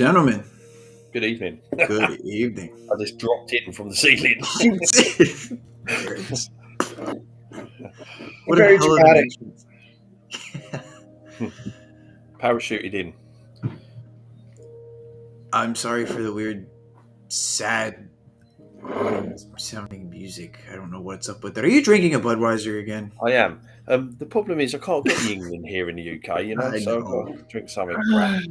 Gentlemen, Good evening. good evening. I just dropped in from the ceiling. There it is. What Very a hell of an dramatic. entrance. Parachuted in. I'm sorry for the weird, sad sounding music. I don't know what's up with that. Are you drinking a Budweiser again? I am. The problem is I can't get the England here in the UK, you know, I so know. I've got to drink something crap.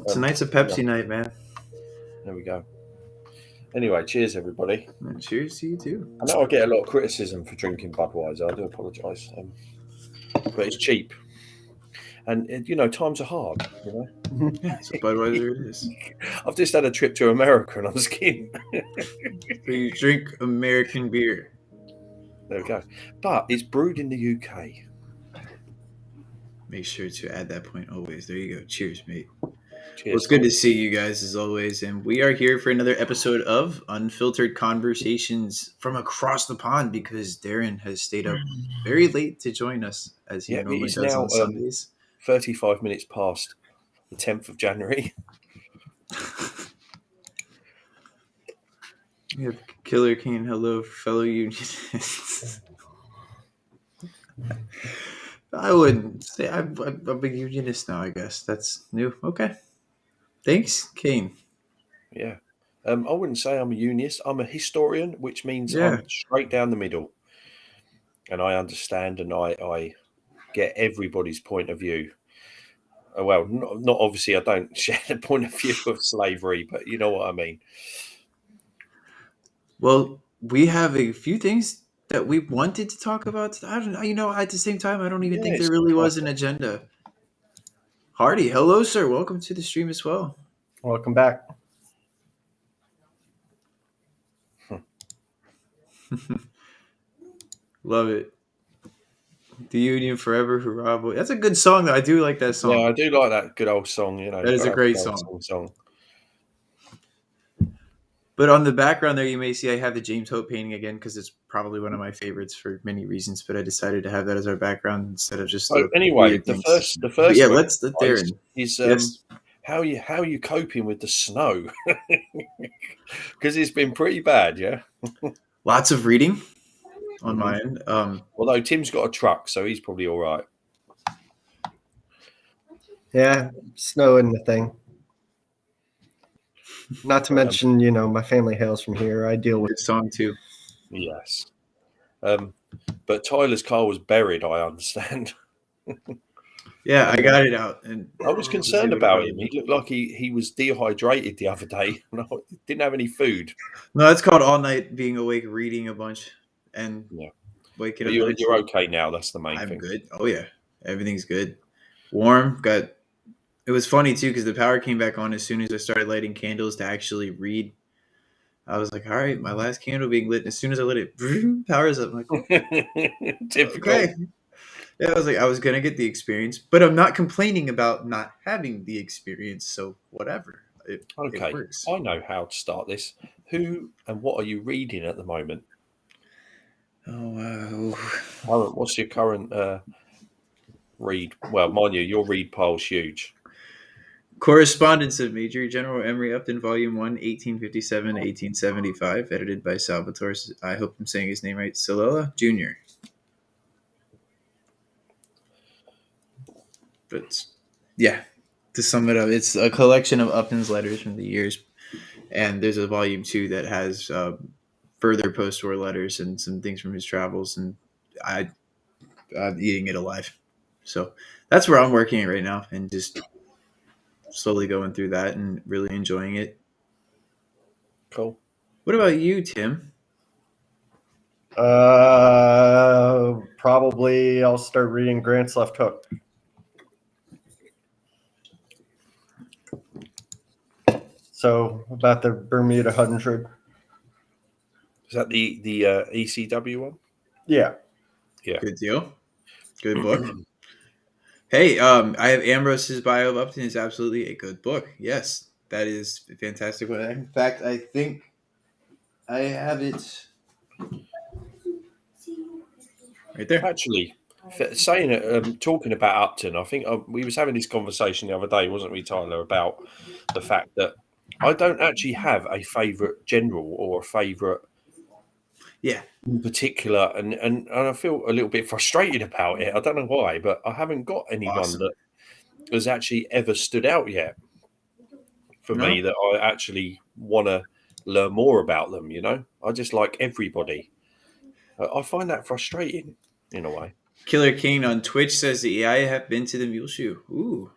Tonight's a Pepsi night, man. There we go. Anyway, cheers, everybody. Cheers to you, too. I know I get a lot of criticism for drinking Budweiser. I do apologise. But it's cheap. And, you know, times are hard, you know. Yeah, so Budweiser it is. I've just had a trip to America and I'm skinned. So you drink American beer. There we go. But it's brewed in the UK. Make sure to add that point always. There you go. Cheers, mate. Cheers. Well, it's good to see you guys as always, and we are here for another episode of Unfiltered Conversations from across the pond because Darren has stayed up very late to join us as he normally it's does now, on Sundays. 35 minutes past the 10th of January. We have Killer King. Hello, fellow unionists. I wouldn't say I'm a unionist now. I guess that's new. Okay, thanks, Kane. Yeah. I wouldn't say I'm a unionist. I'm a historian, which means Yeah. I'm straight down the middle. And I understand and I get everybody's point of view. Well, not obviously I don't share the point of view of slavery, but you know what I mean. Well, we have a few things that we wanted to talk about. I don't know. You know, at the same time, I don't even think there really was an agenda. Hardy, hello, sir. Welcome to the stream as well. Welcome back. Love it. The Union Forever, hurrah, boy. That's a good song, though. I do like that song. Yeah, I do like that good old song, you know. That is a great song. But on the background there, you may see I have the James Hope painting again because it's probably one of my favorites for many reasons. But I decided to have that as our background instead of just. So anyway, the first. But yeah, let's Darren. Is yes. How are you coping with the snow? Because it's been pretty bad, yeah. Lots of reading on my end. Although Tim's got a truck, so he's probably all right. Yeah, snow isn't a thing. Not to mention, you know, my family hails from here. I deal with good song too. Yes. But Tyler's car was buried, I understand. Yeah, I got it out. And I was concerned about him. He looked like he was dehydrated the other day. Didn't have any food. No, that's called all night being awake, reading a bunch, and waking up. You're okay now. That's the main thing. I'm good. Oh yeah, everything's good. Warm. It was funny too because the power came back on as soon as I started lighting candles to actually read. I was like, all right, my last candle being lit. As soon as I lit it, power's up. I'm like, oh. Typical. Okay. Yeah, I was like, I was gonna get the experience, but I'm not complaining about not having the experience. So whatever. It works. I know how to start this. Who and what are you reading at the moment? Oh wow. What's your current read? Well, mind you, your read pile's huge. Correspondence of Major General Emory Upton, Volume 1, 1857-1875, edited by Salvatore, I hope I'm saying his name right, Silella Jr. But, yeah, to sum it up, it's a collection of Upton's letters from the years, and there's a Volume 2 that has further post-war letters and some things from his travels, and I'm eating it alive. So that's where I'm working right now, and just slowly going through that and really enjoying it. Cool. What about you, Tim? Probably I'll start reading Grant's Left Hook. So about the Bermuda 100. Is that the ECW one? Yeah. Yeah. Good deal. Good book. Hey, I have Ambrose's bio of Upton is absolutely a good book. Yes, that is a fantastic one. In fact, I think I have it right there. Actually, talking about Upton, I think we was having this conversation the other day, wasn't we, Tyler, about the fact that I don't actually have a favourite general or a favourite Yeah. in particular, and I feel a little bit frustrated about it. I don't know why, but I haven't got anyone Awesome. that has actually ever stood out yet for No? me that I actually want to learn more about them. I just like everybody. I find that frustrating in a way. Killer King on Twitch says that yeah, I have been to the Mule Shoe. Ooh.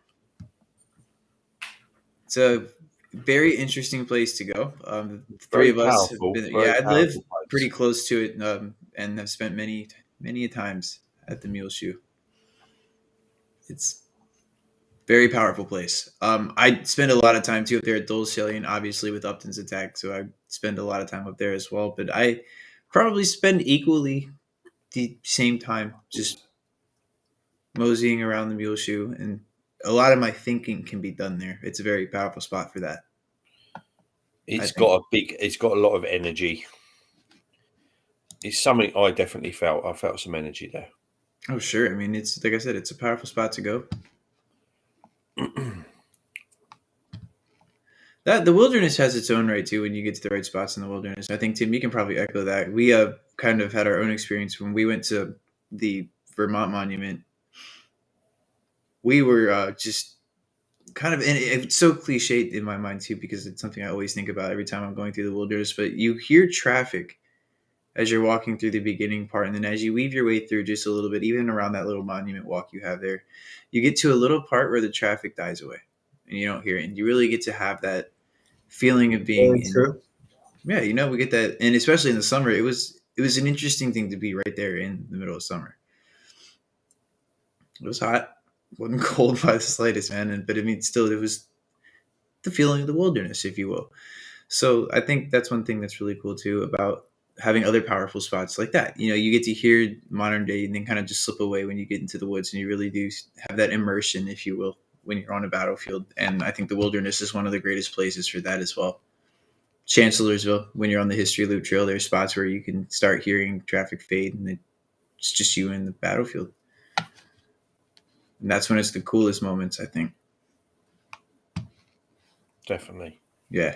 It's a very interesting place to go. The three Very of us have powerful, been. very Yeah, I live powerful pretty place. close to it, and have spent many times at the Mule Shoe. It's very powerful place. I spend a lot of time too up there at Dole Salient, obviously with Upton's attack, so I spend a lot of time up there as well. But I probably spend equally the same time just moseying around the Mule Shoe, and a lot of my thinking can be done there. It's a very powerful spot for that. It's got a lot of energy. It's something I definitely felt. I felt some energy there. Oh, sure. I mean, it's like I said, it's a powerful spot to go. That the wilderness has its own right too. When you get to the right spots in the wilderness, I think Tim, you can probably echo that. We kind of had our own experience when we went to the Vermont Monument. We were just kind of, and it's so cliched in my mind too because it's something I always think about every time I'm going through the wilderness. But you hear traffic as you're walking through the beginning part, and then as you weave your way through just a little bit, even around that little monument walk you have there, you get to a little part where the traffic dies away, and you don't hear it, and you really get to have that feeling of being Very in. true. Yeah, we get that, and especially in the summer, it was an interesting thing to be right there in the middle of summer. It was hot, it wasn't cold by the slightest, man, but I mean, still, it was the feeling of the wilderness, if you will. So I think that's one thing that's really cool too about having other powerful spots like that. You get to hear modern day and then kind of just slip away when you get into the woods, and you really do have that immersion, if you will, when you're on a battlefield. And I think the wilderness is one of the greatest places for that as well. Chancellorsville, when you're on the History Loop Trail, there's spots where you can start hearing traffic fade, and it's just you in the battlefield. And that's when it's the coolest moments, I think. Definitely. Yeah.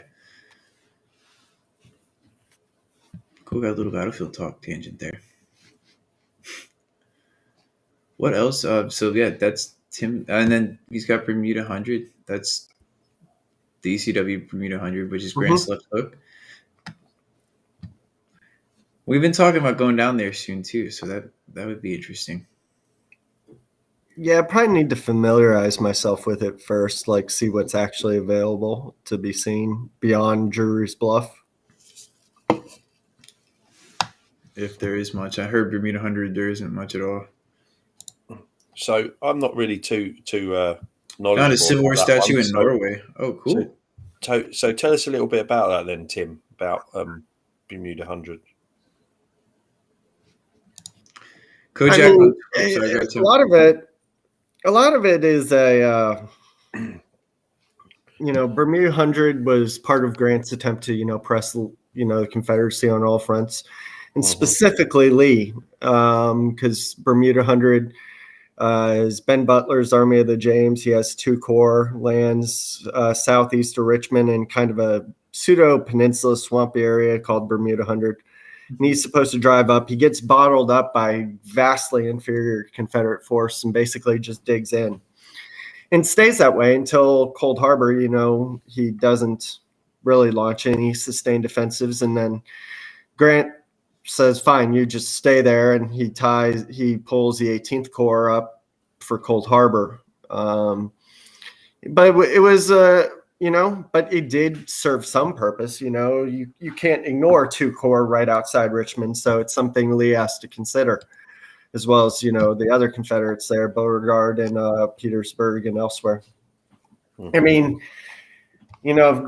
Cool, got a little battlefield talk tangent there. What else? So yeah, that's Tim, and then he's got Bermuda 100. That's the ECW Bermuda 100, which is Grant's left hook. We've been talking about going down there soon too, so that would be interesting. Yeah, I probably need to familiarize myself with it first, like see what's actually available to be seen beyond Drury's Bluff. If there is much, I heard Bermuda 100 there isn't much at all. So I'm not really too knowledgeable. Found a Civil War about that statue one, in so- Norway. Oh, cool. So tell us a little bit about that then, Tim, about Bermuda 100. Kojak. I mean, Sorry, go ahead, Tim. a lot of it is Bermuda 100 was part of Grant's attempt to, press, the Confederacy on all fronts, and specifically Lee, because Bermuda 100 is Ben Butler's Army of the James. He has 2 corps, lands southeast of Richmond in kind of a pseudo-peninsula swampy area called Bermuda 100. And he's supposed to drive up. He gets bottled up by vastly inferior Confederate force and basically just digs in. And stays that way until Cold Harbor. He doesn't really launch any sustained offensives. And then Grant says, fine, you just stay there. And he pulls the 18th Corps up for Cold Harbor. But it was, but it did serve some purpose. You can't ignore 2 corps right outside Richmond. So it's something Lee has to consider, as well as, the other Confederates there, Beauregard and Petersburg and elsewhere. I mean, if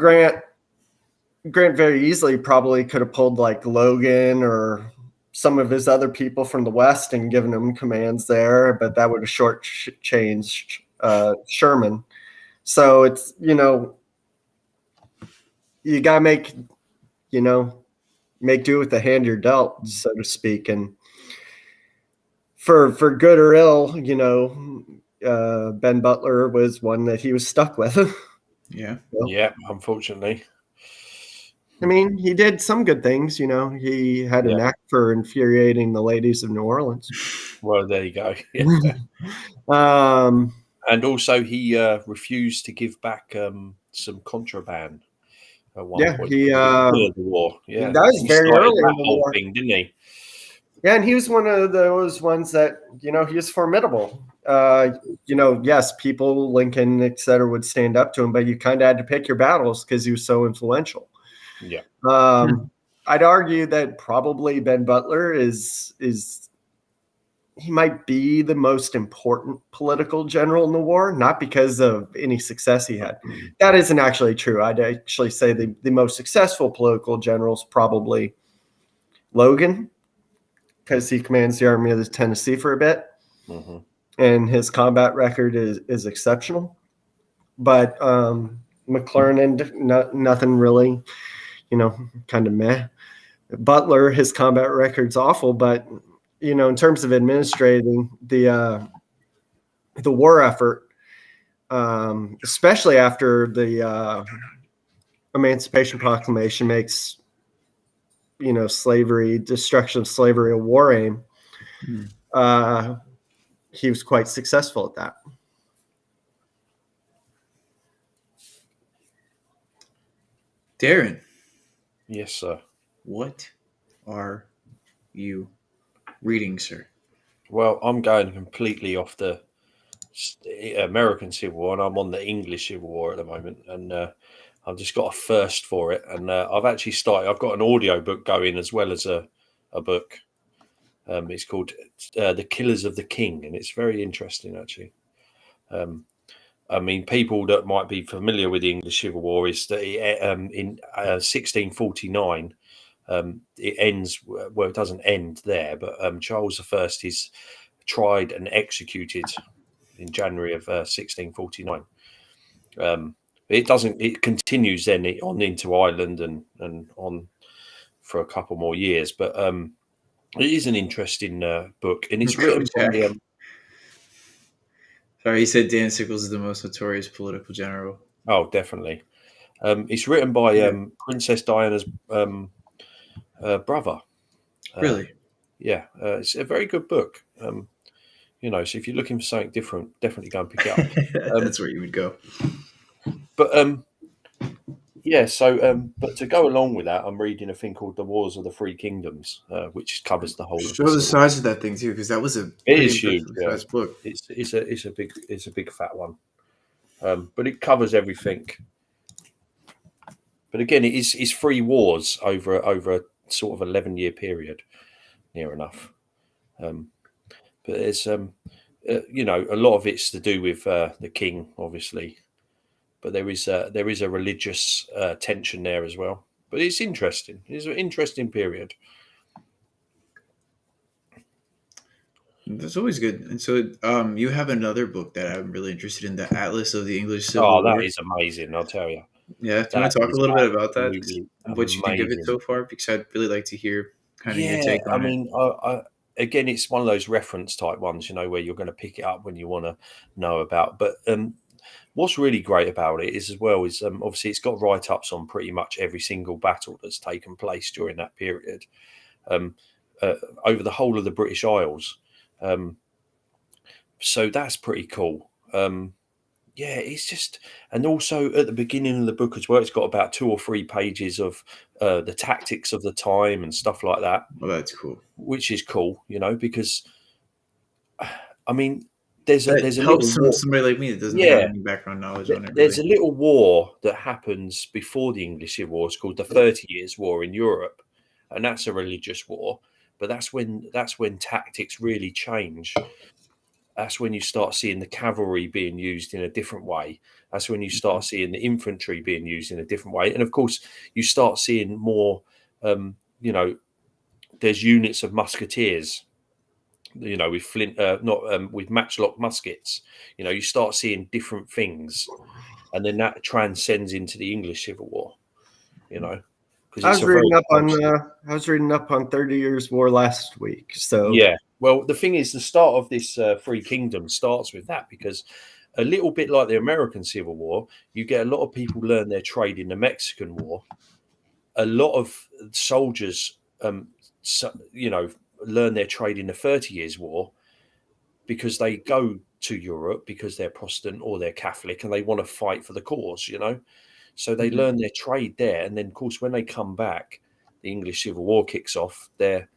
Grant very easily probably could have pulled like Logan or some of his other people from the West and given them commands there, but that would have shortchanged Sherman. So it's, you got to make do with the hand you're dealt, so to speak. And for good or ill, Ben Butler was one that he was stuck with. Yeah. Yeah, unfortunately. I mean, he did some good things. He had a Yeah. knack for infuriating the ladies of New Orleans. Well, there you go. Yeah. um, And also, he refused to give back some contraband at one yeah, point. he In the middle of the war. Yeah, that was he very started early that in the whole war. thing, didn't he? Yeah, and he was one of those ones that, he was formidable. Yes, people, Lincoln, et cetera, would stand up to him, but you kind of had to pick your battles because he was so influential. Yeah. I'd argue that probably Ben Butler he might be the most important political general in the war, not because of any success he had. That isn't actually true. I'd actually say the most successful political general is probably Logan, because he commands the Army of the Tennessee for a bit, and his combat record is exceptional. But McClernand, nothing really, kind of meh. Butler, his combat record's awful, but in terms of administrating the war effort, especially after the Emancipation Proclamation makes destruction of slavery a war aim, he was quite successful at that. Darren. Yes, sir. What are you reading, sir? Well, I'm going completely off the American Civil War, and I'm on the English Civil War at the moment, and I've just got a thirst for it. And I've actually started. I've got an audio book going as well as a book. It's called "The Killers of the King," and it's very interesting, actually. I mean, people that might be familiar with the English Civil War is that in 1649. It ends well. It doesn't end there, but Charles I is tried and executed in January of 1649. It doesn't. It continues then on into Ireland and on for a couple more years. But it is an interesting book, and it's written by. Sorry, he said Dan Sickles is the most notorious political general. Oh, definitely. It's written by Princess Diana's brother. Really? Yeah, it's a very good book. So if you're looking for something different, definitely go and pick it up. That's where you would go. But but to go along with that, I'm reading a thing called "The Wars of the Three Kingdoms," which covers the whole. Show the size of that thing too, because that was a pretty huge size book. It's a big fat one, but it covers everything. But again, it's 3 wars over a sort of 11-year period, near enough. But there's a lot of it's to do with the king, obviously, but there is a religious tension there as well. But it's interesting. It's an interesting period. That's always good. And so, you have another book that I'm really interested in, the Atlas of the English Civil War. That is amazing! I'll tell you. Yeah, do you want to talk a little bit about that? What you think of it Amazing. so far? Because I'd really like to hear kind of your Yeah, take on I mean, again, it's one of those reference type ones, where you're going to pick it up when you want to know about. But what's really great about it is obviously it's got write-ups on pretty much every single battle that's taken place during that period, over the whole of the British Isles. So that's pretty cool. Yeah, it's just, and also at the beginning of the book as well, it's got about 2 or 3 pages of the tactics of the time and stuff like that. Oh, that's cool. Which is cool, because I mean, there's a helps little somebody like me that doesn't have any background knowledge on it. There's a little war that happens before the English Civil War. It's called the 30 Years' War in Europe, and that's a religious war. But that's when tactics really change. That's when you start seeing the cavalry being used in a different way. That's when you start seeing the infantry being used in a different way. And of course, you start seeing more, there's units of musketeers, with flint, with matchlock muskets. You start seeing different things. And then that transcends into the English Civil War, I was reading up on 30 Years' War last week. So yeah. Well, the thing is, the start of this Three Kingdoms starts with that, because a little bit like the American Civil War, you get a lot of people learn their trade in the Mexican War. A lot of soldiers, learn their trade in the 30 Years' War because they go to Europe because they're Protestant or they're Catholic and they want to fight for the cause, So they learn their trade there. And then, of course, when they come back, the English Civil War kicks off. They're,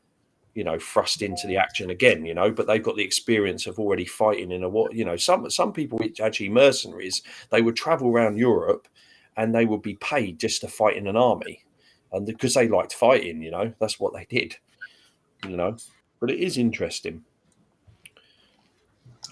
thrust into the action again, but they've got the experience of already fighting in a war. Some people, which actually mercenaries, they would travel around Europe and they would be paid just to fight in an army. And because they liked fighting, that's what they did, But it is interesting.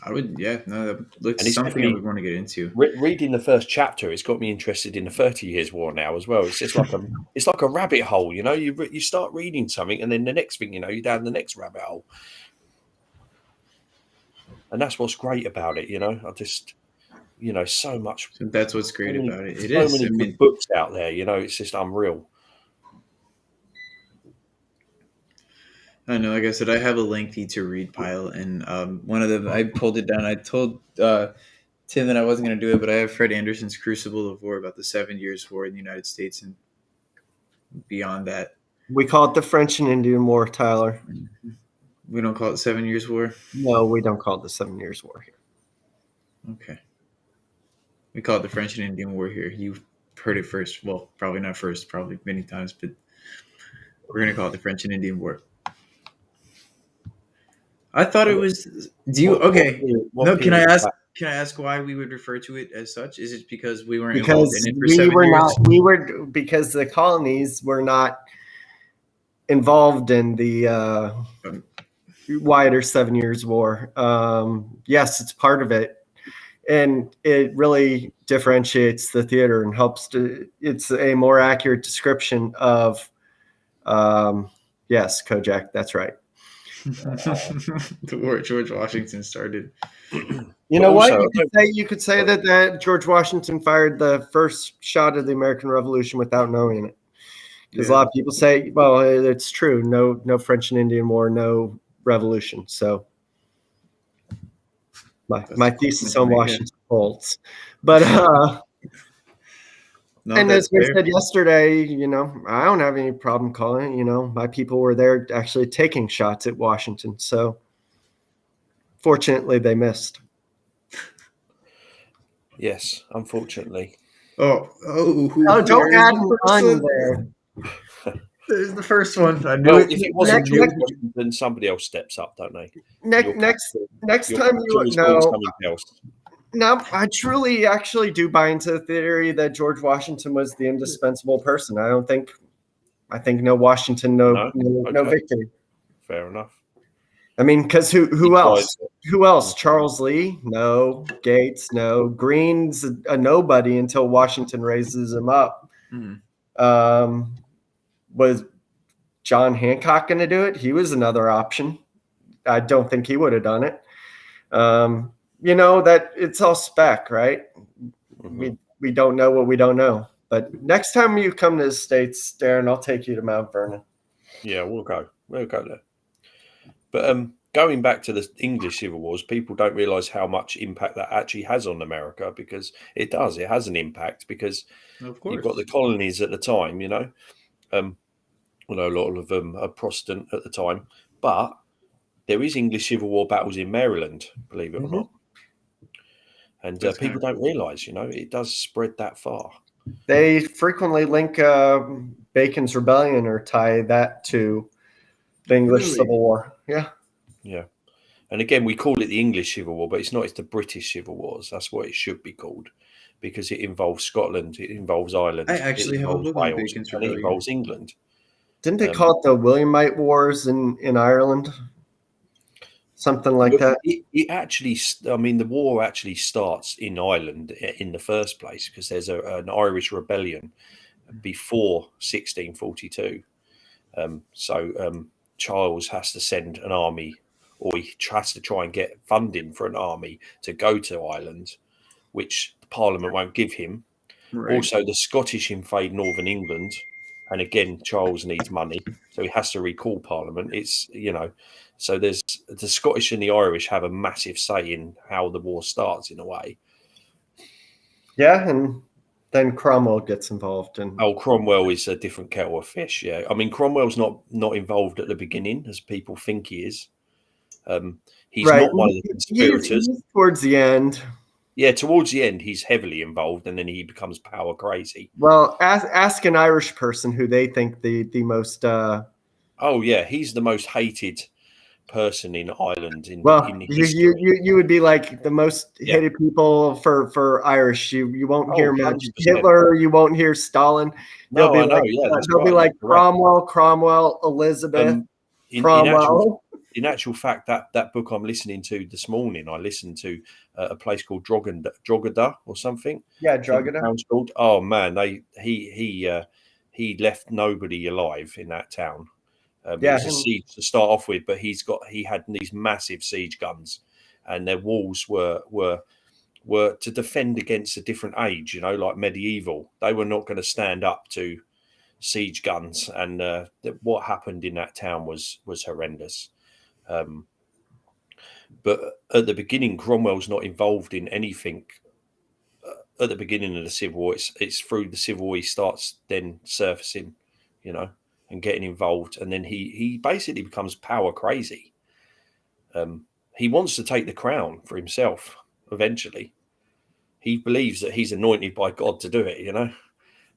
That looks And it's something I would want to get into. Reading the first chapter, it's got me interested in the 30 Years' War now as well. It's just like it's like a rabbit hole, You start reading something, and then the next thing you're down the next rabbit hole. And that's what's great about it, I just, so much. So that's what's great about it. So many good books out there, It's just unreal. I know, like I said, I have a lengthy to read pile, and one of them, I pulled it down. I told Tim that I wasn't going to do it, but I have Fred Anderson's Crucible of War about the 7 Years' War in the United States and beyond that. We call it the French and Indian War, Tyler. We don't call it 7 Years' War? No, we don't call it the 7 Years' War here. Okay. We call it the French and Indian War here. You've heard it first. Well, probably not first, probably many times, but we're going to call it the French and Indian War. I thought it was. Can I ask why we would refer to it as such? Is it because we weren't involved in it for 7 years? Because the colonies were not involved in the wider 7 Years' War. Yes, it's part of it, and it really differentiates the theater and helps to. It's a more accurate description of. Yes, Kojak, that's right. The war George Washington started. You know what? You could say that George Washington fired the first shot of the American Revolution without knowing it. Because a lot of people say, well, it's true. No French and Indian War, no revolution. So my thesis on Washington holds. But and as we said yesterday, I don't have any problem calling it. My people were there actually taking shots at Washington. So fortunately, they missed. Yes, unfortunately. Don't add an there. There's the first one. I knew it. If it wasn't you, then somebody else steps up, don't they? Next time you know. No, I truly actually do buy into the theory that George Washington was the indispensable person. I think no Washington, no victory. Fair enough. I mean, because who else? Who else? Charles Lee? No. Gates? No. Green's a nobody until Washington raises him up. Mm-hmm. Was John Hancock going to do it? He was another option. I don't think he would have done it. That it's all spec, right? Mm-hmm. We don't know what we don't know. But next time you come to the States, Darren, I'll take you to Mount Vernon. Yeah, we'll go there. But going back to the English Civil Wars, people don't realise how much impact that actually has on America, because it does. It has an impact because you've got the colonies at the time, a lot of them are Protestant at the time, but there is English Civil War battles in Maryland, believe it or not. And people don't realise, it does spread that far. They frequently link Bacon's Rebellion or tie that to the English Civil War. Yeah. Yeah. And again, we call it the English Civil War, but it's not. It's the British Civil Wars. That's what it should be called, because it involves Scotland, it involves Ireland, I actually have a book on Bacon's Rebellion. It involves England. Didn't they call it the Williamite Wars in Ireland? Something like that. It actually, the war actually starts in Ireland in the first place, because there's an Irish rebellion before 1642. Charles has to send an army, or he has to try and get funding for an army to go to Ireland, which the Parliament won't give him. Right. Also, the Scottish invade Northern England, and again, Charles needs money, so he has to recall Parliament. It's, so there's the Scottish and the Irish have a massive say in how the war starts, in a way. Yeah, and then Cromwell gets involved, and Oh, Cromwell is a different kettle of fish. Yeah, I mean Cromwell's not involved at the beginning as people think he is. He's right, not one of the conspirators. he's towards the end. Yeah, towards the end, he's heavily involved, and then he becomes power crazy. Well, ask an Irish person who they think the most. Oh yeah, he's the most hated person in Ireland in Well, history. you would be like the most Yeah. hated people for Irish. You won't hear 100%. Hitler. You won't hear Stalin. No, They'll be I know. like Yeah, that's they'll be right. like You're correct. Cromwell, Elizabeth, In Cromwell. actual fact, that book I'm listening to this morning, I listened to a place called Drogheda or something. Yeah, I think the Drogheda. town's called. Oh man, he left nobody alive in that town. It was a siege to start off with, but he had these massive siege guns, and their walls were to defend against a different age, like medieval. They were not going to stand up to siege guns, and what happened in that town was horrendous. But at the beginning, Cromwell's not involved in anything. At the beginning of the Civil War, it's through the Civil War he starts then surfacing, and getting involved, and then he basically becomes power crazy. He wants to take the crown for himself eventually. He believes that he's anointed by God to do it.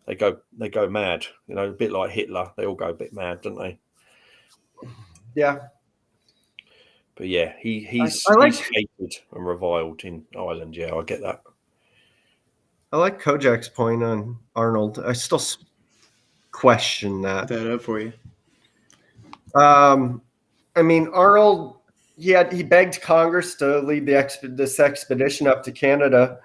They go mad. A bit like Hitler. They all go a bit mad, don't they? Yeah. But yeah, he's hated and reviled in Ireland. Yeah, I get that. I like Kojak's point on Arnold. I still question that. Put that up for you. I mean, Arnold, he begged Congress to lead this expedition up to Canada,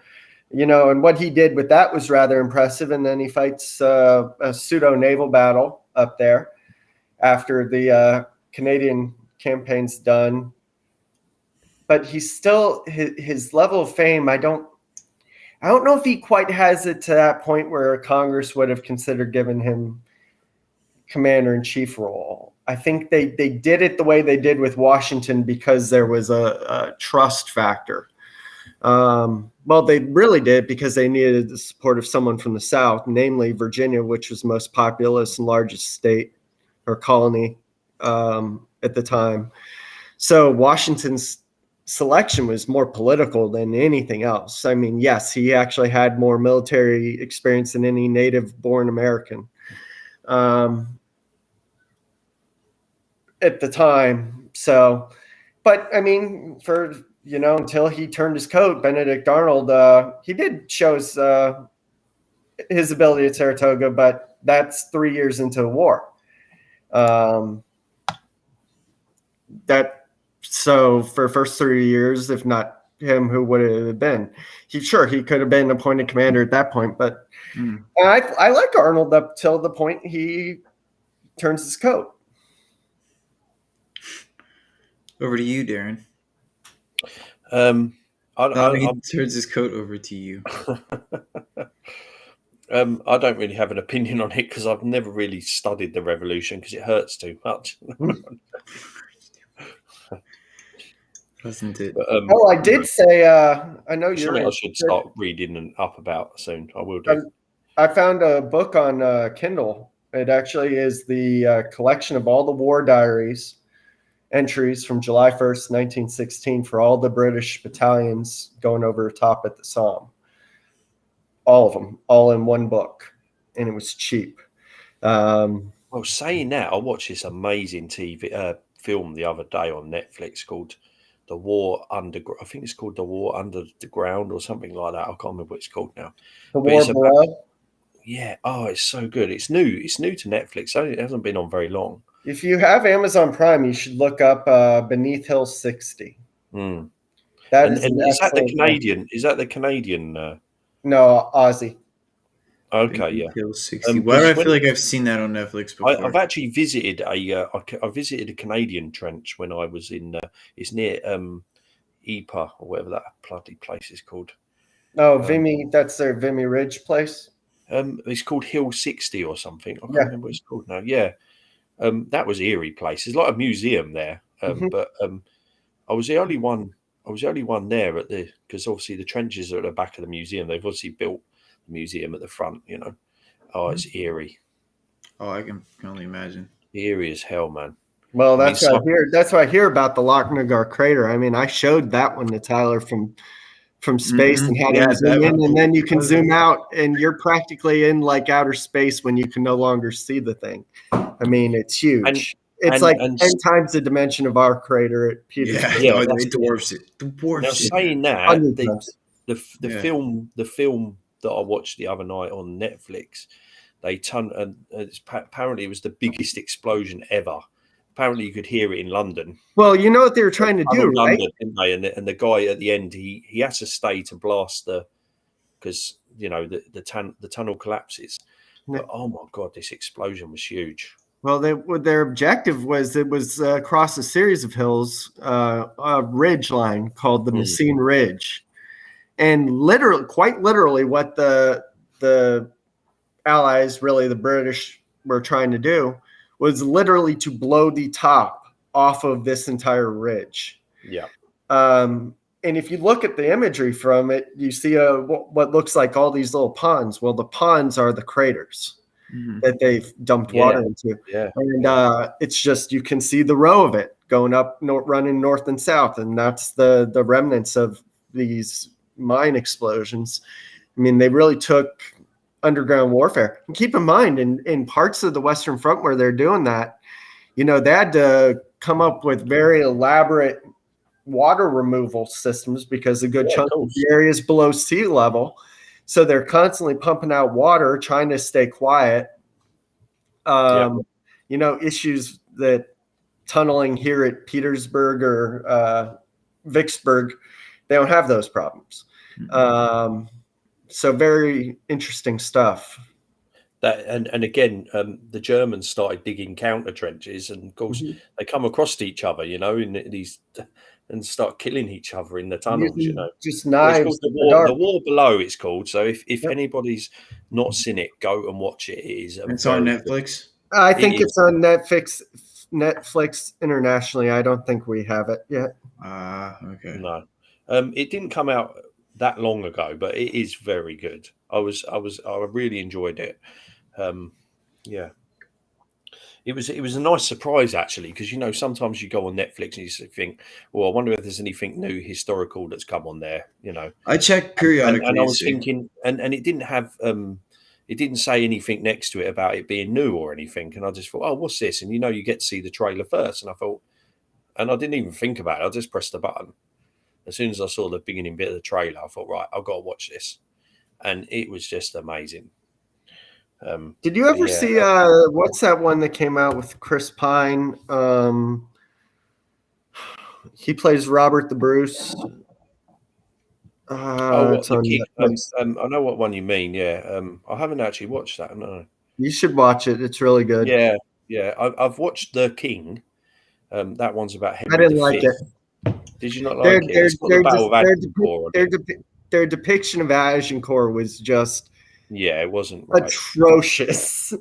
and what he did with that was rather impressive. And then he fights a pseudo naval battle up there after the Canadian campaign's done. But he's still his level of fame. I don't know if he quite has it to that point where Congress would have considered giving him commander-in-chief role. I think they did it the way they did with Washington because there was a trust factor. Well, they really did because they needed the support of someone from the South, namely Virginia, which was the most populous and largest state or colony at the time. So Washington's selection was more political than anything else. I mean, yes, he actually had more military experience than any native-born American at the time. So, but I mean, for until he turned his coat, Benedict Arnold, he did show his ability at Saratoga, but that's 3 years into the war. So for the first 3 years, if not him, who would it have been? He could have been appointed commander at that point, but I like Arnold up till the point he turns his coat. Over to you, Darren. He turns his coat over to you. I don't really have an opinion on it because I've never really studied the Revolution because it hurts too much. Doesn't it? But, I did say I know you're. I should start reading and up about soon. I will do. I found a book on Kindle. It actually is the collection of all the war diaries entries from July 1st, 1916 for all the British battalions going over the top at the Somme. All of them, all in one book. And it was cheap. Well, saying that, I watched this amazing TV film the other day on Netflix called The War Under. I think it's called The War Under the Ground or something like that. I can't remember what it's called now. The War Below? Yeah. Oh, it's so good. It's new. It's new to Netflix. It hasn't been on very long. If you have Amazon Prime, you should look up Beneath Hill 60. Mm. Is that the Canadian? Is that the Canadian? No, Aussie. Okay, yeah. Hill 60. Why do I feel like I've seen that on Netflix before? I've actually visited I visited a Canadian trench when I was in. It's near Ypres or whatever that bloody place is called. Oh, Vimy. That's their Vimy Ridge place. It's called Hill 60 or something. I can't remember what it's called now. Yeah. That was eerie place. There's like a museum there, but I was the only one I was the only one there because obviously the trenches are at the back of the museum. They've obviously built the museum at the front, you know. Oh, it's eerie. Oh, I can only imagine. Eerie as hell, man. Well, that's what I hear. That's what I hear about the Lochnagar crater. I mean, I showed that one to Tyler from space and had him zoom in, and then you can zoom out, and you're practically in like outer space when you can no longer see the thing. I mean, it's huge. It's like 10 times the dimension of our crater at Petersburg. Yeah, it dwarfs it. Now, saying that, the film that I watched the other night on Netflix, apparently it was the biggest explosion ever. Apparently, you could hear it in London. Well, you know what they were trying to do, right? London, didn't they? And the guy at the end, he has to stay to blast because you know the tunnel collapses. But, oh my god, this explosion was huge. Well, their objective was across a series of hills, a ridge line called the Messine Ridge, and quite literally, what the Allies, really the British, were trying to do was literally to blow the top off of this entire ridge. Yeah. And if you look at the imagery from it, you see what looks like all these little ponds. Well, the ponds are the craters that they've dumped water into. Yeah. And it's just, you can see the row of it going up, running north and south. And that's the remnants of these mine explosions. I mean, they really took underground warfare. And keep in mind, in parts of the Western Front where they're doing that, you know, they had to come up with very elaborate water removal systems because a good chunk of the area is below sea level. So they're constantly pumping out water, trying to stay quiet. You know, issues that tunneling here at Petersburg or Vicksburg, they don't have those problems. So very interesting stuff. That and again, the Germans started digging counter trenches, and of course they come across each other, you know, in these and start killing each other in the tunnels, you know. Just knives. The War Below, it's called. So if anybody's not seen it, go and watch it. It is. It's on Netflix. I think it's on Netflix internationally. I don't think we have it yet. Okay. No, it didn't come out that long ago, but it is very good. I really enjoyed it. Yeah, it was a nice surprise actually, because you know sometimes you go on Netflix and you think, well, I wonder if there's anything new historical that's come on there. You know, I check periodically, and I was thinking, and it didn't have it didn't say anything next to it about it being new or anything, and I just thought, oh, what's this? And you know, you get to see the trailer first, and I thought, and I didn't even think about it. I just pressed the button. As soon as I saw the beginning bit of the trailer, I thought, right, I've got to watch this. And it was just amazing. Did you ever see, what's that one that came out with Chris Pine? He plays Robert the Bruce. It's on I know what one you mean, yeah. I haven't actually watched that, no. You should watch it. It's really good. Yeah. I've watched The King. That one's about Henry I didn't V. like it. Did you not like it? Their depiction of Agincourt was just it wasn't right. Atrocious.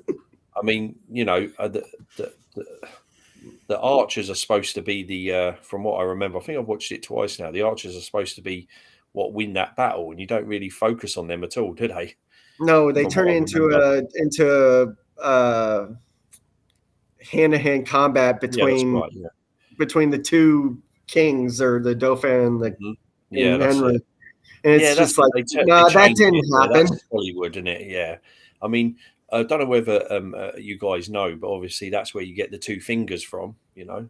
I mean, you know, the archers are supposed to be the from what I remember, I think I've watched it twice now. The archers are supposed to be what win that battle, and you don't really focus on them at all, do they? No, they turn into a hand-to-hand combat between between the two kings, or the Dauphin and the King Henry. And it's just like, no, that didn't happen. That's Hollywood, isn't it? Yeah. I mean, I don't know whether you guys know, but obviously that's where you get the two fingers from, you know.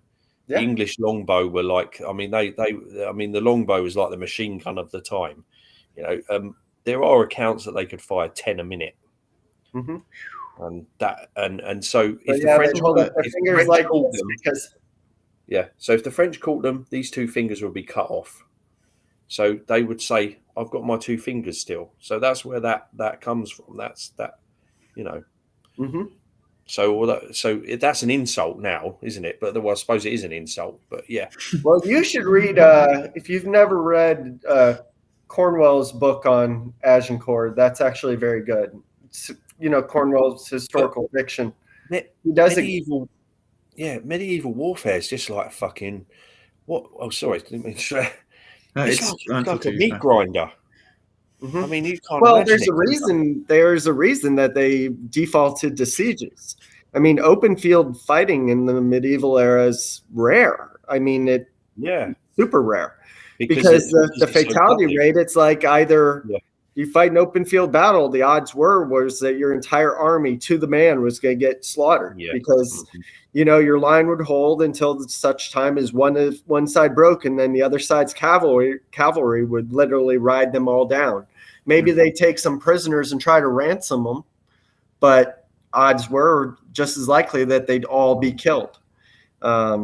Yeah. The English longbow were like, I mean, the longbow was like the machine gun of the time. You know, there are accounts that they could fire 10 a minute. And so if the French caught them, so if the French caught them, these two fingers would be cut off. So they would say, I've got my two fingers still. So that's where that comes from. That's that, you know. So that's an insult now, isn't it? But I suppose it is an insult. But yeah. Well, you should read, if you've never read Cornwell's book on Agincourt, that's actually very good. It's, you know, Cornwell's historical fiction. He does medieval warfare is just like fucking what? Oh, sorry, didn't mean to. It's It's like a Unfiltered. meat grinder. Mhm. I mean, you can't Well, imagine there's it. a reason. There's a reason that they defaulted to sieges. I mean, open field fighting in the medieval era is rare. I mean, it's Yeah, super rare because because the it's so fatality bloody. rate. It's like either Yeah. you fight an open field battle. The odds was that your entire army to the man was going to get slaughtered Yeah. because Mhm. your line would hold until such time as one side broke, and then the other side's cavalry would literally ride them all down. Maybe they take some prisoners and try to ransom them, but odds were just as likely that they'd all be killed. I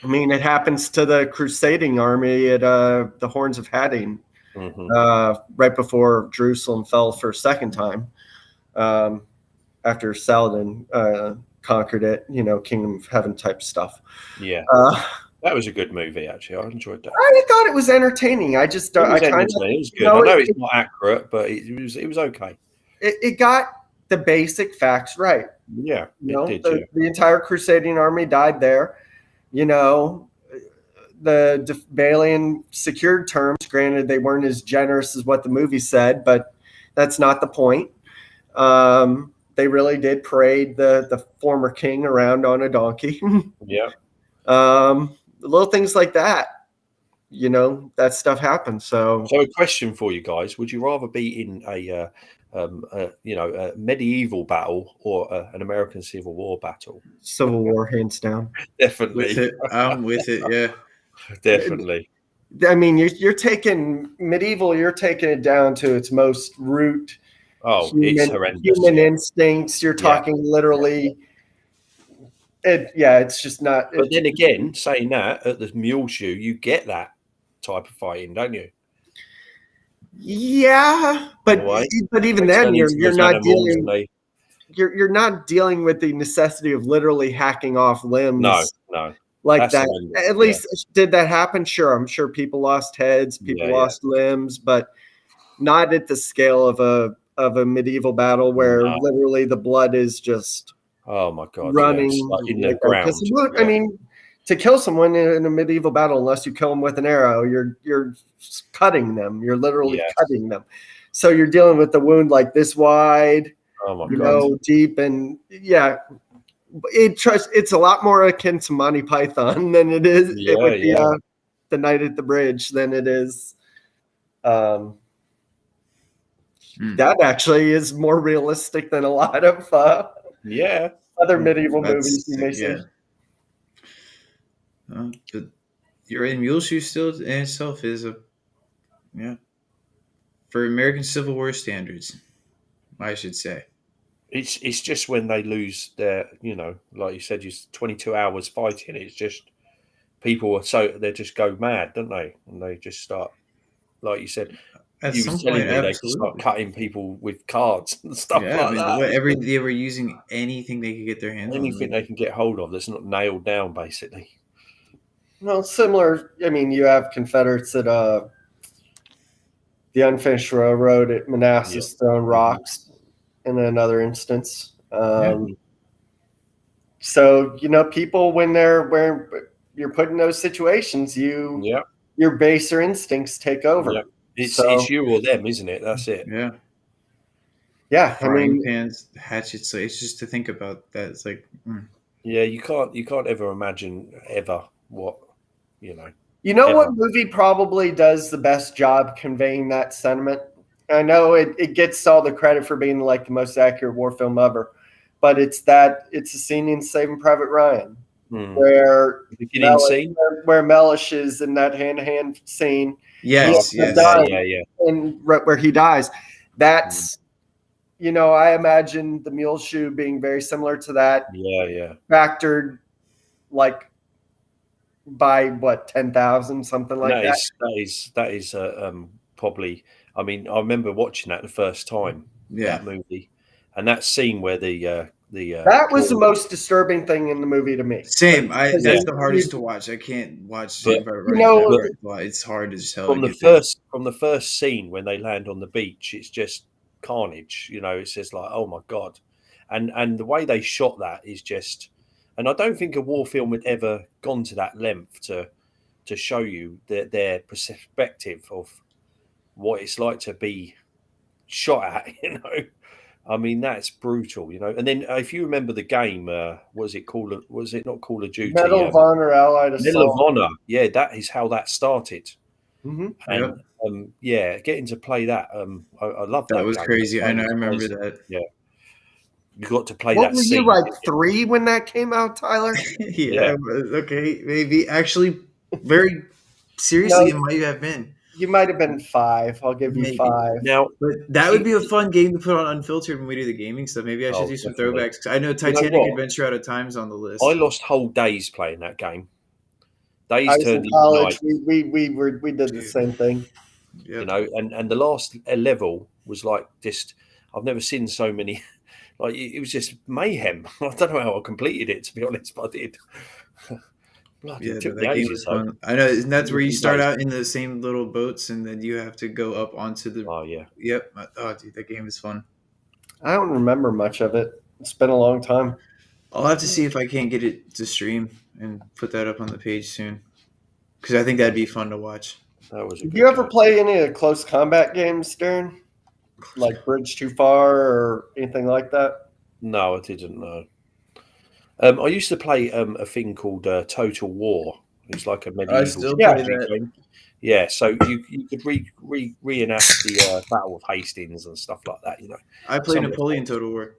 mean, it happens to the crusading army at the Horns of Hattin right before Jerusalem fell for a second time, after Saladin conquered it, Kingdom of Heaven type stuff. Yeah. That was a good movie, actually. I enjoyed that. I thought it was entertaining. I just It was I kind entertaining. It was good. know, I know it's not accurate, but it was okay. it got the basic facts right. Yeah, it did. The entire crusading army died there. The Balian secured terms. Granted, they weren't as generous as what the movie said, but that's not the point. They really did parade the former king around on a donkey. Yeah. Little things like that. That stuff happens. So a question for you guys: would you rather be in a medieval battle or an American Civil War battle? Civil War, hands down. Definitely. I'm with it. Yeah. Definitely. I mean, you're taking medieval. You're taking it down to its most root. It's horrendous. Human instincts. You're talking literally. It's just not. But then again, saying that, at the mule shoe, you get that type of fighting, don't you? Yeah, but even then, you're not dealing. You're not dealing with the necessity of literally hacking off limbs. No. Like that. At least did that happen? Sure, I'm sure people lost heads, people lost limbs, but not at the scale of a medieval battle where literally the blood is just my god, running in the ground. I mean, to kill someone in a medieval battle, unless you kill them with an arrow, you're cutting them. You're literally cutting them. So you're dealing with the wound like this wide, deep, and it's a lot more akin to Monty Python than it is. It would be the Night at the Bridge than it is. That actually is more realistic than a lot of other medieval movies you may see. You're in Mule Shoe still in itself is for American Civil War standards, I should say. It's just when they lose their, like you said, 22 hours fighting. It's just people they just go mad, don't they? And they just start, like you said. At you some was telling point, me absolutely. They start cutting people with cards and stuff that. They were using anything they could get their hands on. Anything they can get hold of that's not nailed down, basically. Well, similar. I mean, you have Confederates at the Unfinished Railroad at Manassas throwing rocks in another instance. So, people, when you're put in those situations, your baser instincts take over. Yeah. It's you or them, isn't it? That's it. Yeah. Yeah. Frying pans, hatchets. So it's just to think about that. It's like, yeah, you can't ever imagine ever what, what movie probably does the best job conveying that sentiment? I know it gets all the credit for being like the most accurate war film ever, but it's a scene in Saving Private Ryan where Mellish is in that hand-to-hand scene. Yes. And where he dies. That's, I imagine the mule shoe being very similar to that. Yeah. Factored like by 10,000, something like that. That is probably. I mean, I remember watching that the first time. That movie, and that scene where that was the most disturbing thing in the movie to me. Same. That's the hardest to watch. I can't watch. It's hard to tell. From the first scene when they land on the beach, it's just carnage. It's just like, oh my god, and the way they shot that is just. And I don't think a war film had ever gone to that length to to show you their perspective of what it's like to be shot at. I mean, that's brutal. And then if you remember the game, was it called? Was it not Call of Duty? Medal of Honor, Allied Medal of Assault. Honor. Yeah, that is how that started. Mm-hmm. And getting to play that, I love that. That was game. crazy. I know. I remember that. Yeah, you got to play What that were scene. you, like 3 when that came out, Tyler? Yeah. Okay. Maybe actually, very seriously, it might have been. You might have been 5. I'll give you Maybe. 5. Now, But that would be a fun game to put on Unfiltered when we do the gaming stuff. Maybe I should do some definitely. throwbacks. 'Cause I know Titanic Adventure Out of Time's on the list. I lost whole days playing that game. Days I was turned in college. into night. We did the same thing. Yep. And the last level was like just, I've never seen so many. Like, it was just mayhem. I don't know how I completed it, to be honest, but I did. Bloody, Yeah, it took that me game ages, was though. fun. I know, and that's where you start Days. out in the same little boats, and then you have to go up onto the. Oh yeah. Yep. Oh, dude, that game is fun. I don't remember much of it. It's been a long time. I'll have to see if I can't get it to stream and put that up on the page soon, because I think that'd be fun to watch. That was. Did you ever play any of the close combat games, Darren? Like Bridge Too Far or anything like that? No, I didn't know. I used to play a thing called Total War. It's like a medieval. I still play that. game. Yeah, so you could reenact the Battle of Hastings and stuff like that. I played Napoleon Total War.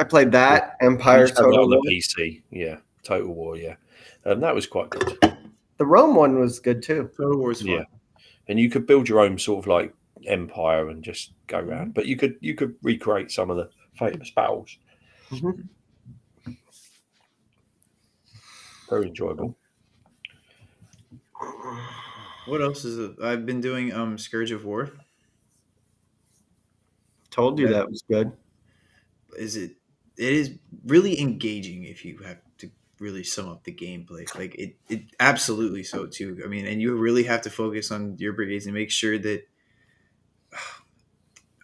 I played that. Empire Total on the War. PC. Yeah, Total War. Yeah, that was quite good. The Rome one was good too. Total War's fun. Yeah, and you could build your own sort of like empire and just go around. But you could recreate some of the famous battles. Mm-hmm. Very enjoyable. What else is it? I've been doing Scourge of War. Told you that was good. It is really engaging if you have to really sum up the gameplay. Like it absolutely so too. I mean, and you really have to focus on your brigades and make sure that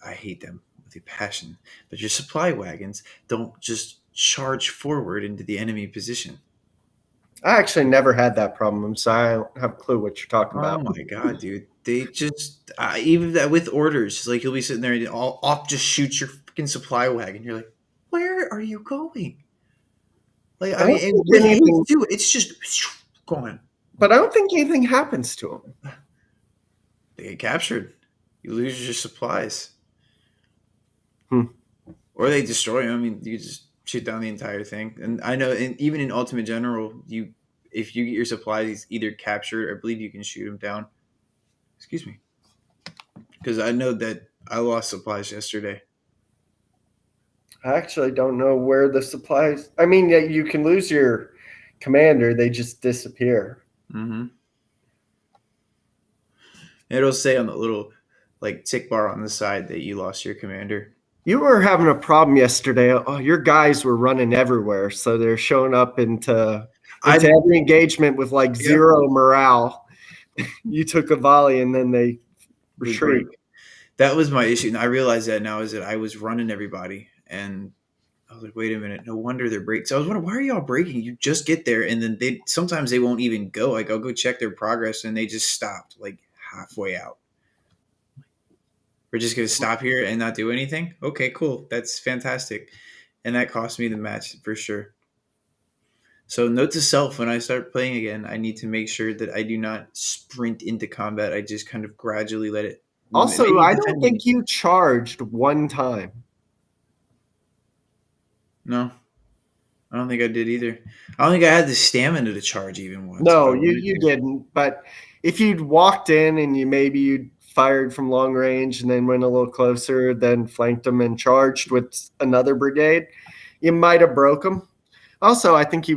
I hate them with a passion, but your supply wagons don't just charge forward into the enemy position. I actually never had that problem, so I don't have a clue what you're talking about. Oh my god, dude! They just even that with orders, like you'll be sitting there and all off just shoot your fucking supply wagon. You're like, where are you going? Like I mean, and with anything too, it's just going. But I don't think anything happens to them. They get captured. You lose your supplies, or they destroy them. I mean, you just shoot down the entire thing. And I know, and even in Ultimate General, if you get your supplies either captured, I believe you can shoot them down. Excuse me, because I know that I lost supplies yesterday. I actually don't know where the supplies. I mean, yeah, you can lose your commander; they just disappear. Mm-hmm. It'll say on the little like tick bar on the side that you lost your commander. You were having a problem yesterday. Oh, your guys were running everywhere, so they're showing up into every engagement with like zero morale. You took a volley and then they retreat. That was my issue, and I realize that now is that I was running everybody, and I was like, "Wait a minute! No wonder they're breaking." So I was wondering, why are y'all breaking? You just get there, and then sometimes they won't even go. Like I'll go check their progress, and they just stopped like halfway out. We're just gonna stop here and not do anything. Okay, cool. That's fantastic, and that cost me the match for sure. So note to self: when I start playing again, I need to make sure that I do not sprint into combat. I just kind of gradually let it. Also, I don't think you charged one time. No, I don't think I did either. I don't think I had the stamina to charge even once. No, you didn't. But if you'd walked in and you'd fired from long range and then went a little closer, then flanked them and charged with another brigade, you might have broke them. Also, I think he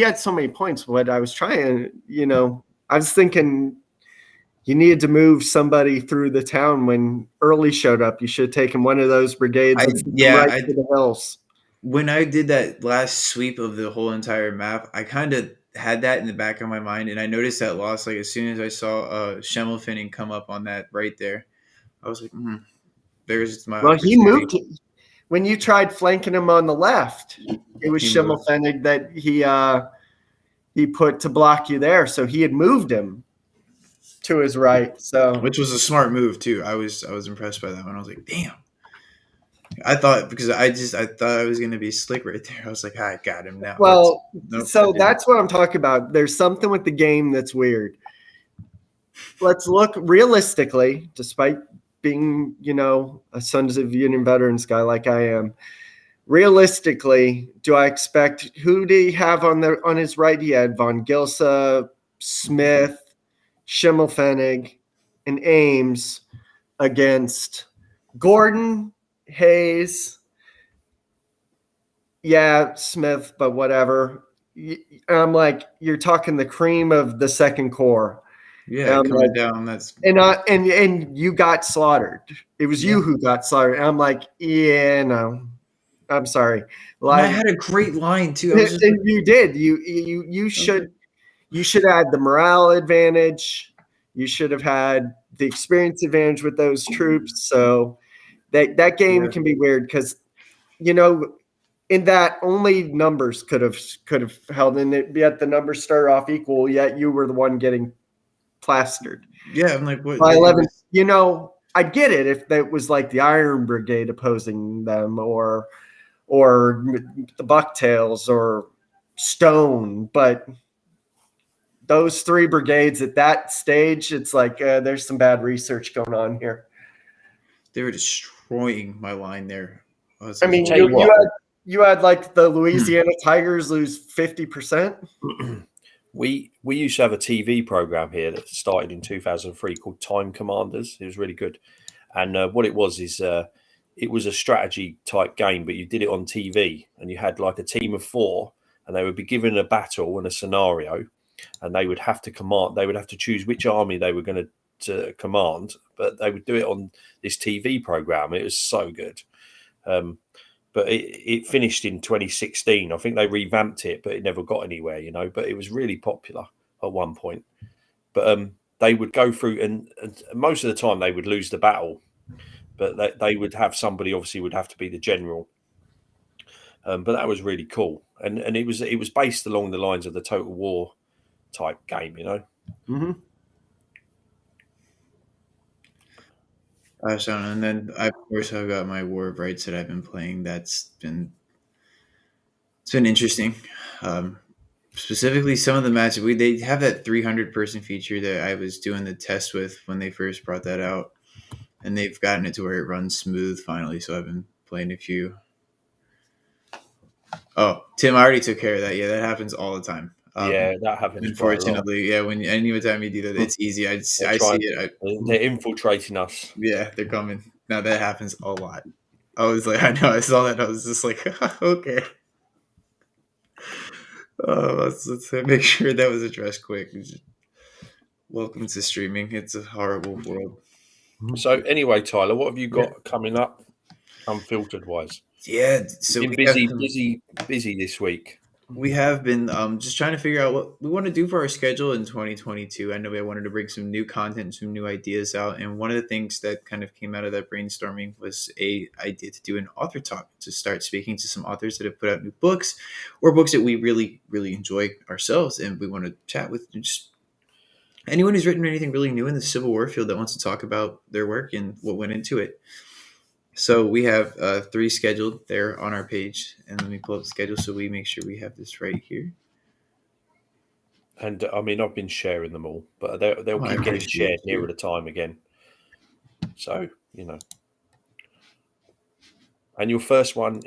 had so many points. What I was trying, I was thinking you needed to move somebody through the town when Early showed up. You should have taken one of those brigades to the hills. When I did that last sweep of the whole entire map, I kind of had that in the back of my mind, and I noticed that loss like as soon as I saw Schimmelfinning come up on that right there. I was like, there's my. Well, he moved when you tried flanking him on the left. It was Schimmelfinning that he put to block you there. So he had moved him to his right. So which was a smart move too. I was impressed by that one. I was like, damn. I thought because I thought I was gonna be slick right there. I was like, I got him now. well, Nope, so that's what I'm talking about. There's something with the game that's weird. Let's look realistically, despite being, a Sons of Union veterans guy like I am. Realistically, do I expect who did he have on his right? He had Von Gilsa, Smith, Schimmelfennig, and Ames against Gordon, Hayes. Yeah, Smith, but whatever. I'm like, you're talking the cream of the second core. yeah, coming like, down. That's and you got slaughtered. It was you who got slaughtered. And I'm like, yeah, no. I'm sorry. and I had a great line too. I was just And you did. You should have had the morale advantage. You should have had the experience advantage with those troops. So that game can be weird because in that only numbers could have held, and yet the numbers start off equal. Yet you were the one getting plastered. yeah. I'm like, what? By 11, I get it if that was like the Iron Brigade opposing them, or the Bucktails or Stone, but those three brigades at that stage, it's like there's some bad research going on here. They were destroying my line there. I mean, you had like the Louisiana Tigers lose 50%. We used to have a TV program here that started in 2003 called Time Commanders. It was really good, and what it was is it was a strategy type game, but you did it on TV, and you had like a team of 4, and they would be given a battle and a scenario, and they would have to command. They would have to choose which army they were going to command, but they would do it on this TV program. It was so good. But it finished in 2016. I think they revamped it, but it never got anywhere, But it was really popular at one point. But they would go through, and most of the time they would lose the battle. But they would have somebody, obviously, would have to be the general. But that was really cool, and it was based along the lines of the Total War type game, Mm-hmm. And then of course I've got my War of Rights that I've been playing. It's been interesting. Specifically, some of the matches they have that 300 person feature that I was doing the test with when they first brought that out, and they've gotten it to where it runs smooth finally. So I've been playing a few. Oh, Tim, I already took care of that. Yeah, that happens all the time. Yeah, that happens. Unfortunately, yeah. When any time you do that, it's easy. I see it. They're infiltrating us. Yeah, they're coming. Now that happens a lot. I was like, I know, I saw that. I was just like, okay. Let's make sure that was addressed quick. Welcome to streaming. It's a horrible world. So anyway, Tyler, what have you got coming up, Unfiltered wise? Yeah, so been busy this week. We have been just trying to figure out what we want to do for our schedule in 2022. I know we wanted to bring some new content, some new ideas out, and one of the things that kind of came out of that brainstorming was a idea to do an author talk, to start speaking to some authors that have put out new books or books that we really, really enjoy ourselves, and we want to chat with just anyone who's written anything really new in the Civil War field that wants to talk about their work and what went into it. So we have 3 scheduled there on our page, and let me pull up the schedule so we make sure we have this right here. And I mean, I've been sharing them all, but they'll keep getting shared nearer the time again. So, And your first one,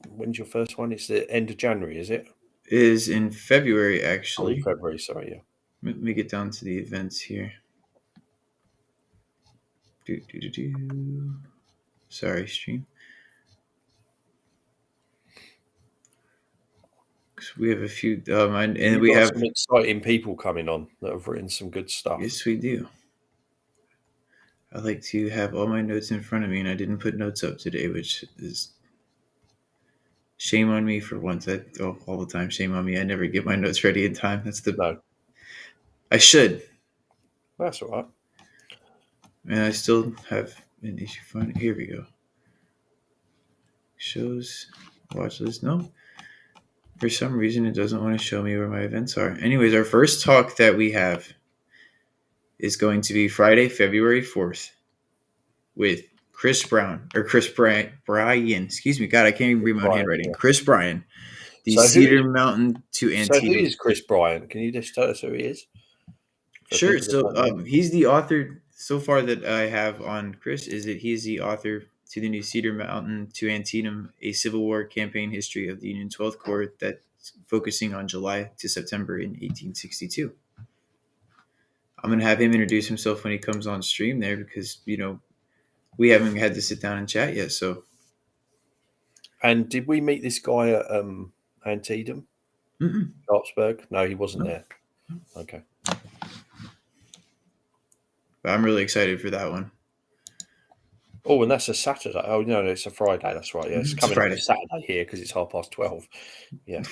when's your first one? It's the end of January, is it? It is in February, actually. February, sorry, yeah. Let me get down to the events here. Sorry, stream. We have a few, and we have some exciting people coming on that have written some good stuff. Yes, we do. I like to have all my notes in front of me, and I didn't put notes up today, which is shame on me for once. All the time, shame on me. I never get my notes ready in time. I should. That's all right. And I still have an issue finding. Here we go. Shows, watch list. No. For some reason, it doesn't want to show me where my events are. Anyways, our first talk that we have is going to be Friday, February 4th with Chris Bryan. Excuse me. God, I can't even read my own Bryan, handwriting. yeah. Chris Bryan. The So who Cedar is- Mountain to So who Antietam. is Chris Bryan? Can you just tell us who he is? For Sure. people that So don't know. he's the author so far that I have on Chris is that he's the author to the new Cedar Mountain to Antietam, a Civil War campaign history of the Union 12th Corps that's focusing on July to September in 1862. I'm going to have him introduce himself when he comes on stream there because, we haven't had to sit down and chat yet. So, And did we meet this guy at Antietam, mm-mm. Sharpsburg? No, he wasn't No. there. Okay. But I'm really excited for that one. Oh, and that's a Saturday. Oh no, it's a Friday. That's right. Yeah, it's It's coming Friday. up a Saturday here because it's 12:30. Yeah,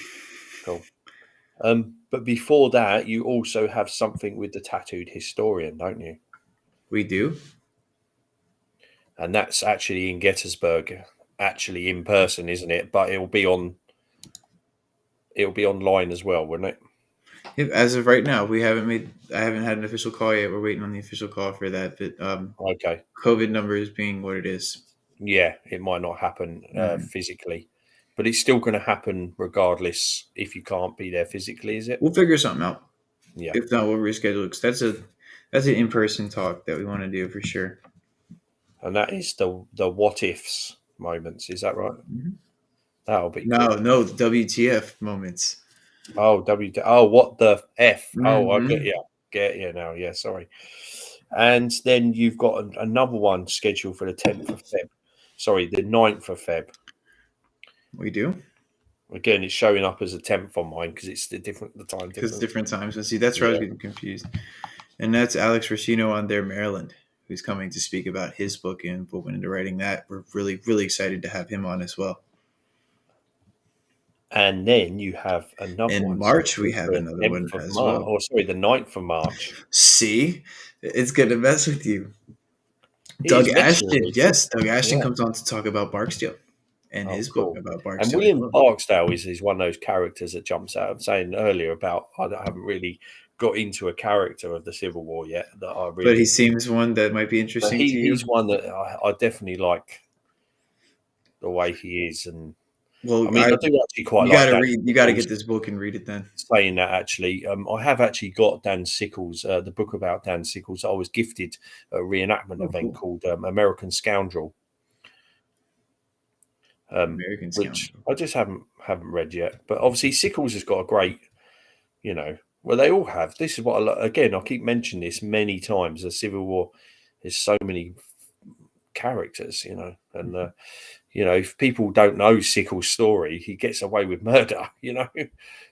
cool. But before that, you also have something with the tattooed historian, don't you? We do. And that's actually in Gettysburg, actually in person, isn't it? But it'll be online as well, won't it? Yep, as of right now, I haven't had an official call yet. We're waiting on the official call for that. But Okay. COVID numbers being what it is. Yeah, it might not happen Mhm. physically, but it's still going to happen regardless if you can't be there physically, is it? We'll figure something out. Yeah. If not, we'll reschedule because that's an in-person talk that we want to do for sure. And that is the what ifs moments, is that right? Mhm. That'll be No, good. no, the WTF moments. Oh, what the F? Oh, I Mhm. get you now. Yeah, sorry. And then you've got another one scheduled for the 10th of Feb. Sorry, the 9th of Feb. We do Again, it's showing up as a 10th on mine because it's the time because difference. different times. And see, that's where I was Yeah. getting confused. And that's Alex Racino on there, Maryland, who's coming to speak about his book and what went into writing that. We're really, really excited to have him on as well. And then you have another In one. March, we scheduled have for the another 10th one of as March. well. Oh, sorry, the 9th of March. See, it's gonna mess with you. It Doug is messing with Ashton, me. yes, Doug Ashton Yeah. comes on to talk about Barksdale and Oh, his book cool. about And Barksdale. William Barksdale is one of those characters that jumps out. I'm saying earlier about I haven't really got into a character of the Civil War yet that I really. But he seems one that might be But interesting to you. he's one that I definitely like the way he is, and Well, I mean I do actually quite you like gotta Dan read. You gotta Sickles. get this book and read it then. Saying that actually, I have actually got Dan Sickles, the book about Dan Sickles. I was gifted a reenactment event called American Scoundrel. American Which Scoundrel. I just haven't read yet. But obviously, Sickles has got a great, well, they all have. This is what again, I keep mentioning this many times. The Civil War is so many characters, and if people don't know Sickles' story, he gets away with murder.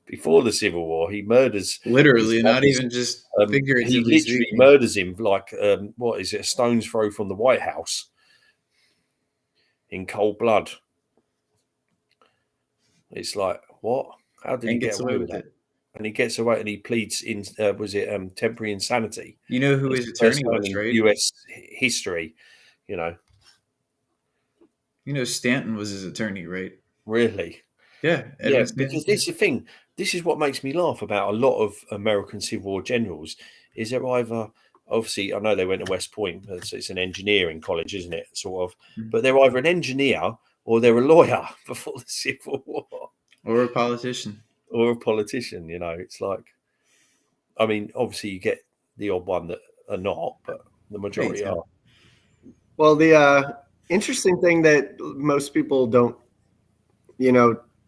Before the Civil War, he murders Literally, his not brothers. even just He figuratively literally speaking. murders him like what is it? A stone's throw from the White House in cold blood. It's like, what? How did he get away with that? it. And he gets away and he pleads in temporary insanity. You know who It's his the first attorney time was, in right? US history, Stanton was his attorney, right? really. Yeah, Yeah, Edwin Stanton. because this is the thing. This is what makes me laugh about a lot of American Civil War generals is they're either, obviously, I know they went to West Point, it's an engineering college, isn't it? Sort of. Mhm. But they're either an engineer or they're a lawyer before the Civil War. Or a politician. Or a politician, it's like, I mean, obviously you get the odd one that are not, but the majority are. Well, the interesting thing that most people don't,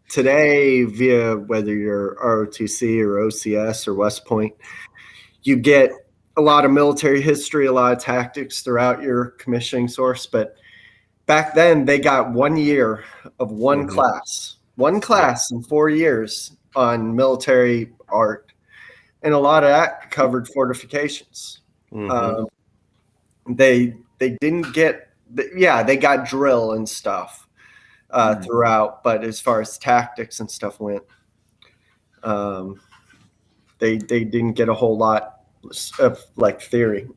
today via whether you're ROTC or OCS or West Point, you get a lot of military history, a lot of tactics throughout your commissioning source. But back then, they got 1 year of one class in 4 years on military art. And a lot of that covered fortifications. They didn't get, they got drill and stuff throughout, but as far as tactics and stuff went, they didn't get a whole lot of like theory.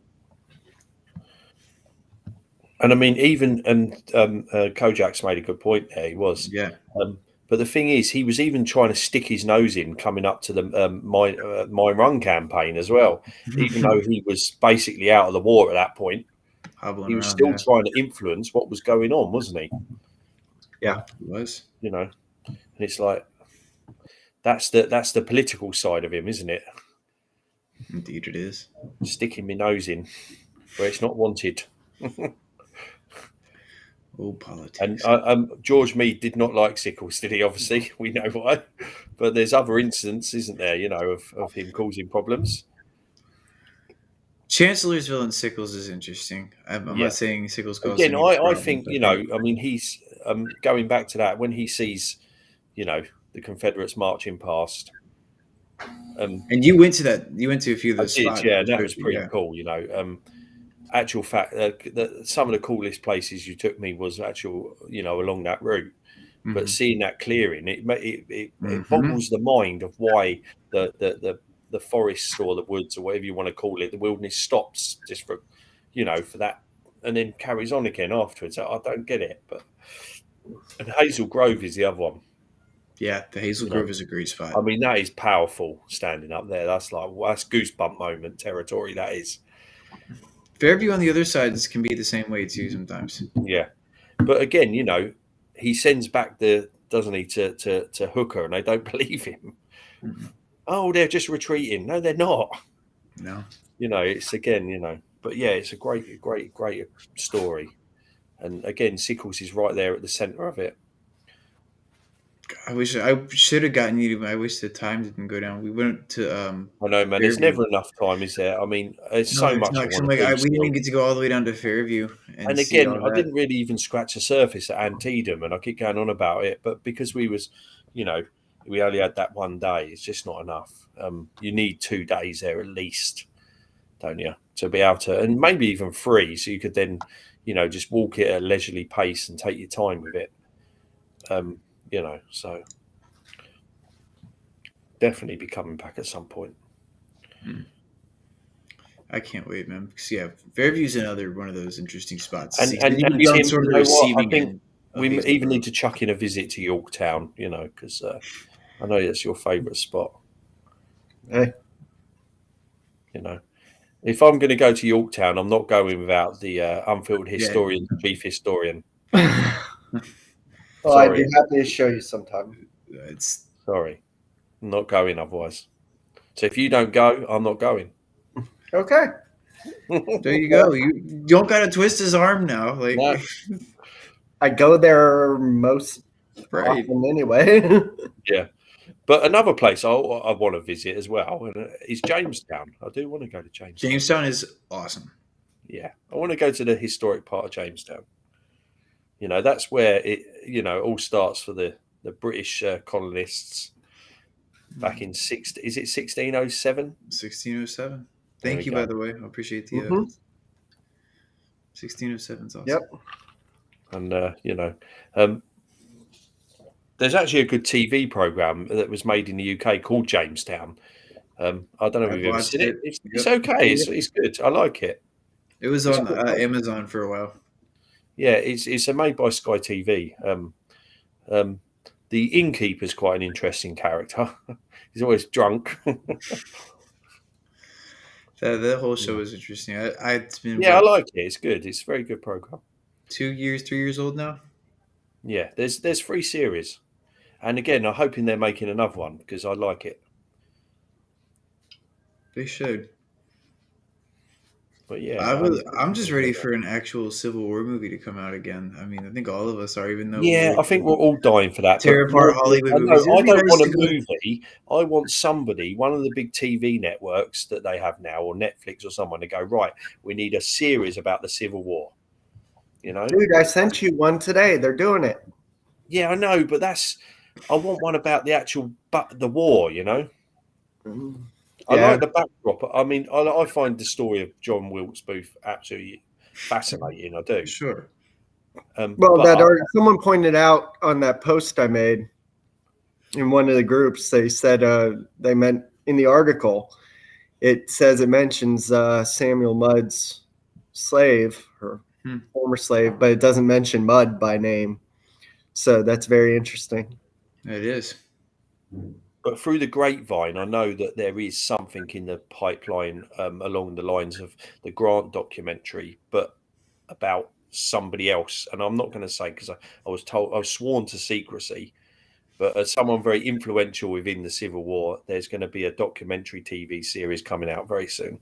And I mean, even Kojak's made a good point there. He was, Yeah. But the thing is, he was even trying to stick his nose in coming up to the My Run campaign as well. Even though he was basically out of the war at that point, Hobbling he was around, still yeah. trying to influence what was going on, wasn't he? Yeah, He was. You know, and it's like that's the political side of him, isn't it? Indeed, it is. Sticking my nose in where it's not wanted. Oh, politics. And George Meade did not like Sickles, did he? Obviously, we know why. But there's other incidents, isn't there? You know, of him causing problems. Chancellorsville and Sickles is interesting. I'm Yeah. not saying Sickles caused Again, any I problems, think, but you know, I mean, he's going back to that when he sees, you know, the Confederates marching past. And you went to that. You went to a few of I those did, spots. yeah, that was pretty Yeah. cool. You know, actual fact, some of the coolest places you took me was actual, you know, along that route. But seeing that clearing, it boggles the mind of why the forest or the woods or whatever you want to call it, the wilderness stops just for, you know, for that, and then carries on again afterwards. I don't get it. But and Hazel Grove is the other one. Yeah, the Hazel Grove is a great spot. I mean, that is powerful standing up there. That's like, well, that's goosebump moment territory. That is. Fairview on the other side can be the same way too sometimes. Yeah, but again, you know, he sends back doesn't he, to Hooker, and they don't believe him. Oh, they're just retreating. No, they're not. No. You know, it's again, you know, but yeah, it's a great story. And again, Sickles is right there at the center of it. I wish I should have gotten you. I wish the time didn't go down. We went to. I know, man. There's Fairview. never enough time, is there? I mean, there's No, so it's much not. I 'Cause want to do. we didn't even get to go all the way down to Fairview And see again, all I that. didn't really even scratch the surface at Antietam, and I keep going on about it. But because we was, you know, we only had that one day, it's just not enough. You need 2 days there at least, don't you, to be able to, and maybe even 3, so you could then, you know, just walk it at a leisurely pace and take your time with it. You know, so definitely be coming back at some point. I can't wait, man. Because yeah, Fairview's another one of those interesting spots. And You'd be on Tim, sort of you know the what? I receiving think end of we Hazel even Grove. need to chuck in a visit to Yorktown, you know, because I know that's your favourite spot. Hey. You know, if I'm going to go to Yorktown, I'm not going without the Unfiltered historian, chief historian. Well, I'd be happy to show you sometime. Sorry, I'm not going otherwise. So if you don't go, I'm not going. Okay. There you go. You don't got to twist his arm now. Like No. I go there most often anyway. Yeah. But another place I want to visit as well is Jamestown. I do want to go to Jamestown. Jamestown is awesome. Yeah. I want to go to the historic part of Jamestown. You know, that's where it, you know, all starts for the British colonists back in is it 1607? 1607. Thank you, by the way. I appreciate the 1607 is awesome. Yep. And, you know, there's actually a good TV program that was made in the UK called Jamestown. I don't know if you've ever seen it. It's okay. It's good. I like it. It was on Amazon for a while. Yeah, it's made by Sky TV. The innkeeper's quite an interesting character. He's always drunk. The whole show is interesting. It's been I like it. It's good. It's a very good program. 3 years old now. Yeah, there's 3 series, and again, I'm hoping they're making another one because I like it. They should. But yeah, I'm just ready for an actual Civil War movie to come out again. I mean, I think all of us are, even though I think we're all dying for that. Tear apart Hollywood movies. I don't want a movie. I want somebody, one of the big TV networks that they have now, or Netflix or someone, to go, right, we need a series about the Civil War. You know, dude, I sent you one today. They're doing it. Yeah, I know, but I want one about the actual the war. You know. I like the backdrop. I mean, I find the story of John Wilkes Booth absolutely fascinating. I do. Sure. Someone pointed out on that post I made in one of the groups, they said they meant in the article, it mentions Samuel Mudd's slave or former slave, but it doesn't mention Mudd by name. So that's very interesting. It is. But through the grapevine, I know that there is something in the pipeline along the lines of the Grant documentary, but about somebody else. And I'm not going to say because I was told, I was sworn to secrecy, but as someone very influential within the Civil War, there's going to be a documentary TV series coming out very soon.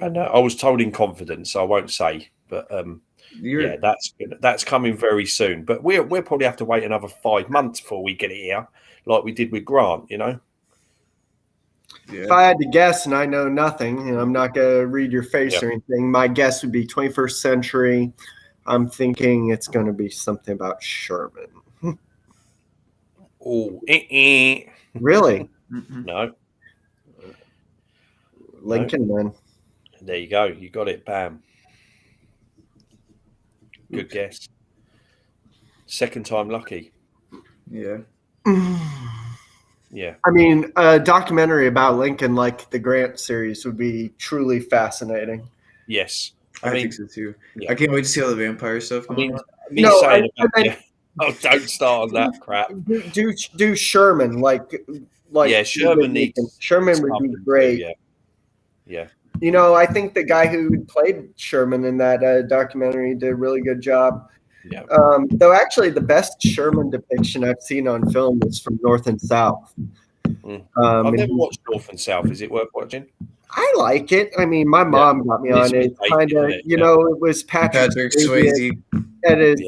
And I was told in confidence, so I won't say, but yeah, that's coming very soon. But we'll probably have to wait another 5 months before we get it here, like we did with Grant, you know. If I had to guess, and I know nothing, and I'm not going to read your face or anything, my guess would be 21st century. I'm thinking it's going to be something about Sherman. Oh, Really? No. Lincoln, No. then. There you go. You got it. Bam. Good guess. Second time lucky. Yeah. Yeah. I mean, a documentary about Lincoln, like the Grant series, would be truly fascinating. Yes. I think so too. Yeah. I can't wait to see all the vampire stuff going on. Don't start on that crap. Do Sherman yeah, Sherman needs Sherman would be great. Too, yeah. You know, I think the guy who played Sherman in that documentary did a really good job. Yeah. Though actually the best Sherman depiction I've seen on film is from North and South. I've never watched North and South. Is it worth watching? I like it. I mean, my mom got me on it. Kind of, it was Patrick Swayze at his,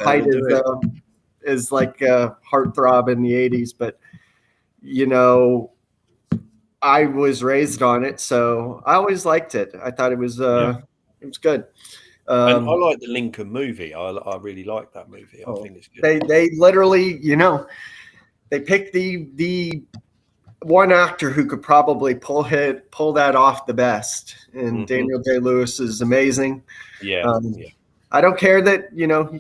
height is like a heartthrob in the 80s. But, I was raised on it, so I always liked it. I thought it was good. And I like the Lincoln movie. I really like that movie. I think it's good. They literally, they picked the one actor who could probably pull that off the best, and Daniel Day-Lewis is amazing. Yeah. I don't care that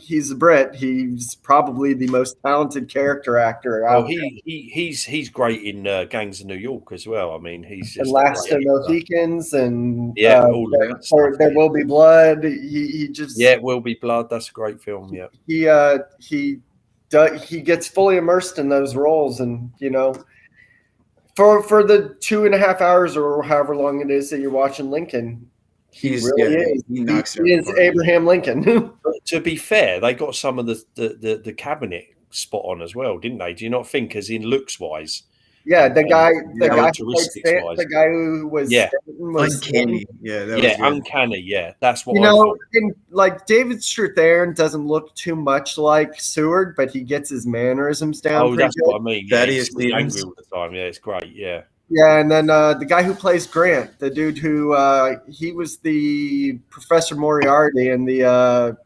he's a Brit. He's probably the most talented character actor out there. He's great in Gangs of New York as well. I mean, he's just Last of the Mohicans and all of that stuff. There Will Be Blood. He just Will Be Blood. That's a great film. Yeah, he gets fully immersed in those roles, and for the 2.5 hours or however long it is that you're watching Lincoln. He is Abraham Lincoln. To be fair, they got some of the cabinet spot on as well, didn't they? Do you not think, as in looks wise? Yeah, the guy who was uncanny. Uncanny. Yeah, that's what like David Strathairn doesn't look too much like Seward, but he gets his mannerisms down. Oh, that's good. what I mean. Yeah, he's angry all the time. Yeah, it's great. Yeah. Yeah, and then the guy who plays Grant, the dude who he was the Professor Moriarty in the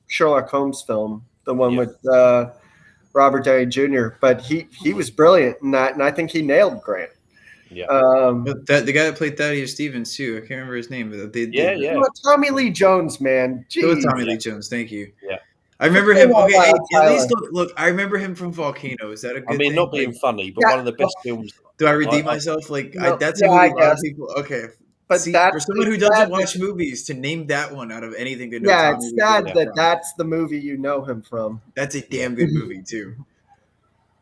Sherlock Holmes film, the one with Robert Downey Jr. But he was brilliant in that, and I think he nailed Grant. Yeah. The guy that played Thaddeus Stevens too. I can't remember his name. Tommy Lee Jones, man. It was Tommy Lee Jones. Thank you. Yeah. I remember him. Okay, at least look. I remember him from Volcano. Is that a good? Not being funny, but one of the best films. Do I redeem myself? That's a movie a lot of people. Okay, but for someone who doesn't watch movies, to name that one out of anything to know. Yeah, it's sad that's the movie you know him from. That's a damn good movie too.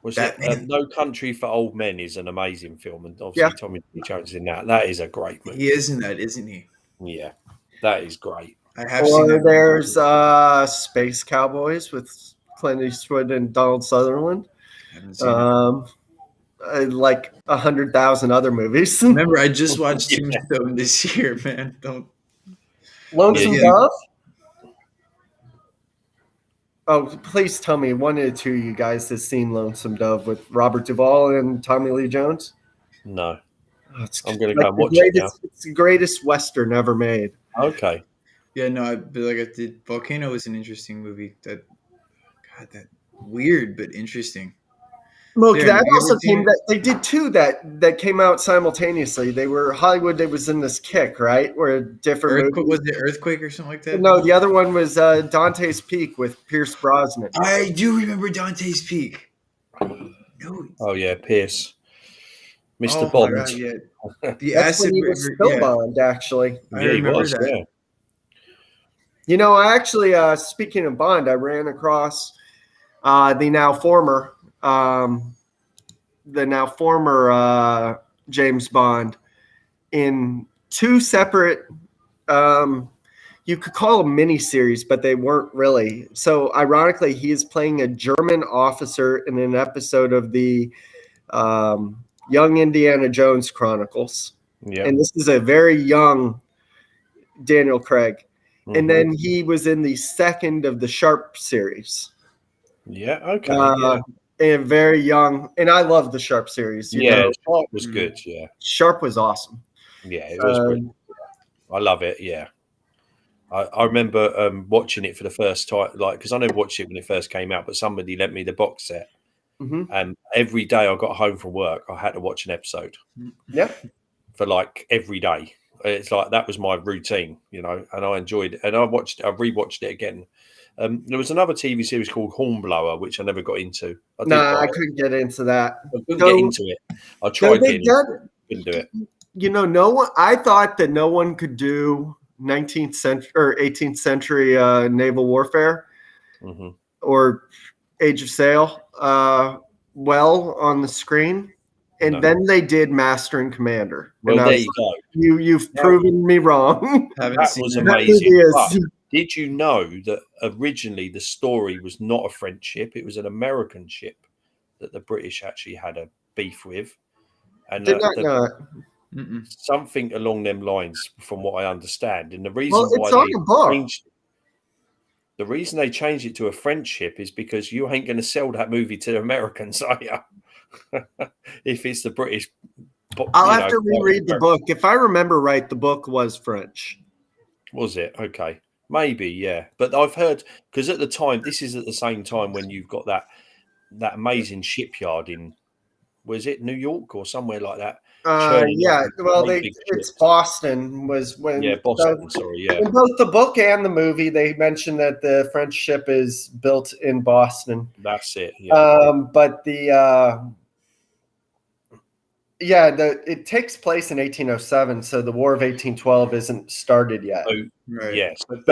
No Country for Old Men is an amazing film, and obviously Tommy Lee Jones in that. That is a great movie. He is in that, isn't he? Yeah, that is great. I have seen that. There's Space Cowboys with Clint Eastwood and Donald Sutherland. I haven't seen like 100,000 other movies. Remember, I just watched Tombstone this year, man. Lonesome Dove? Oh, please tell me one of the two of you guys has seen Lonesome Dove with Robert Duvall and Tommy Lee Jones? No. I'm going to go and watch it now. It's the greatest Western ever made. Okay. Yeah, no, I did. Volcano was an interesting movie. That weird but interesting. Look, that also came that they did two that came out simultaneously. They were Hollywood. It was in this kick, right? Where different was it Earthquake or something like that? No, the other one was Dante's Peak with Pierce Brosnan. I do remember Dante's Peak. No. Oh yeah, Pierce, Mr. Bond. God, yeah. The That's acid when he was still Bond, actually. I remember that. Yeah. I actually, speaking of Bond, I ran across the now former James Bond in two separate. You could call them miniseries, but they weren't really. So, ironically, he is playing a German officer in an episode of the Young Indiana Jones Chronicles. Yeah. And this is a very young Daniel Craig. Mhm. And then he was in the second of the Sharp series. Yeah. Okay. Yeah. And very young. And I love the Sharp series. You know, Sharp was good. Yeah. Sharp was awesome. Yeah, it was brilliant. I love it. Yeah. I remember watching it for the first time, like, because I never watched it when it first came out, but somebody lent me the box set. Mm-hmm. And every day I got home from work, I had to watch an episode. Yeah. For like every day. It's like that was my routine, you know, and I enjoyed it. And I rewatched it again. There was another TV series called Hornblower, which I never got into. I couldn't get into that. I couldn't get into it. I tried getting into it. Couldn't do it. You know, no one. I thought that no one could do 19th century or 18th century naval warfare or Age of Sail well on the screen. And then they did Master and Commander. Well, and there you go. You've proven me wrong. That was amazing. But did you know that originally the story was not a French ship? It was an American ship that the British actually had a beef with. And did not know it. Something along them lines, from what I understand. And the reason the reason they changed it to a French ship is because you ain't going to sell that movie to the Americans, are you? If it's the British. I'll have to reread the book. If I remember right, the book was French. Was it? Okay. Maybe, yeah. But I've heard, because at the time, this is at the same time when you've got that amazing shipyard in, was it New York or somewhere like that? Yeah, well, it's Boston was when. Yeah, Boston. Sorry, yeah. In both the book and the movie, they mentioned that the French ship is built in Boston. That's it. Yeah. But it takes place in 1807, so the War of 1812 isn't started yet. Right. Yes, but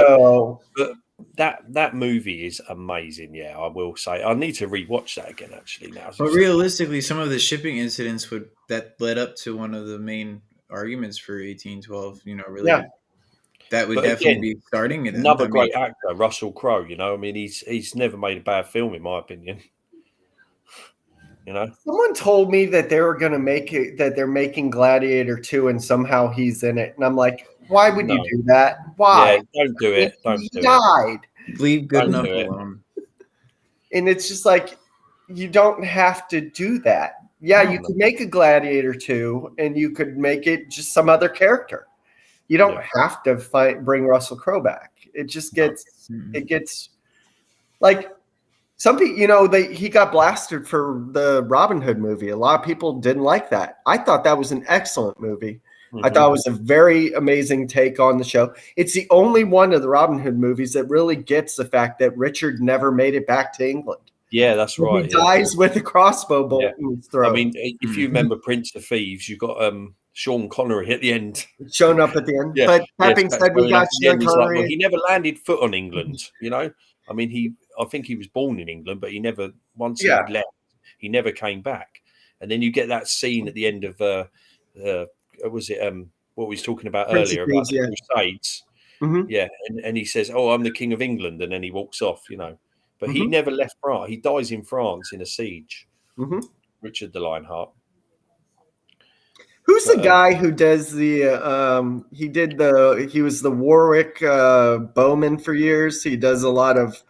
that movie is amazing. Yeah, I will say I need to rewatch that again. Actually, now. But realistically, some of the shipping incidents that led up to one of the main arguments for 1812. You know, really, that would definitely be starting it. Another great actor, Russell Crowe. You know, I mean, he's never made a bad film, in my opinion. You know, someone told me that they were going to make it, that they're making Gladiator 2 and somehow he's in it. And I'm like, why would you do that? Why? Yeah, don't do it. He died. Leave good enough alone. And it's just like, you don't have to do that. Yeah, you could make a Gladiator 2 and you could make it just some other character. You don't have to bring Russell Crowe back. It just gets, like, some people, you know, he got blasted for the Robin Hood movie. A lot of people didn't like that. I thought that was an excellent movie. I thought it was a very amazing take on the show. It's the only one of the Robin Hood movies that really gets the fact that Richard never made it back to England. Yeah, that's right. He dies with a crossbow bolt in his throat. I mean, if you remember Prince of Thieves, you've got Sean Connery at the end. Showing up at the end. But that being said, we got Sean Connery. Like, he never landed foot on England, you know? I mean, I think he was born in England, but he never, once he left, he never came back. And then you get that scene at the end of, was it what we was talking about earlier about the Crusades? Yeah, and he says, "Oh, I'm the King of England," and then he walks off, you know. But he never left France. He dies in France in a siege. Richard the Lionheart. Who's the guy who does the? He was the Warwick bowman for years. He does a lot of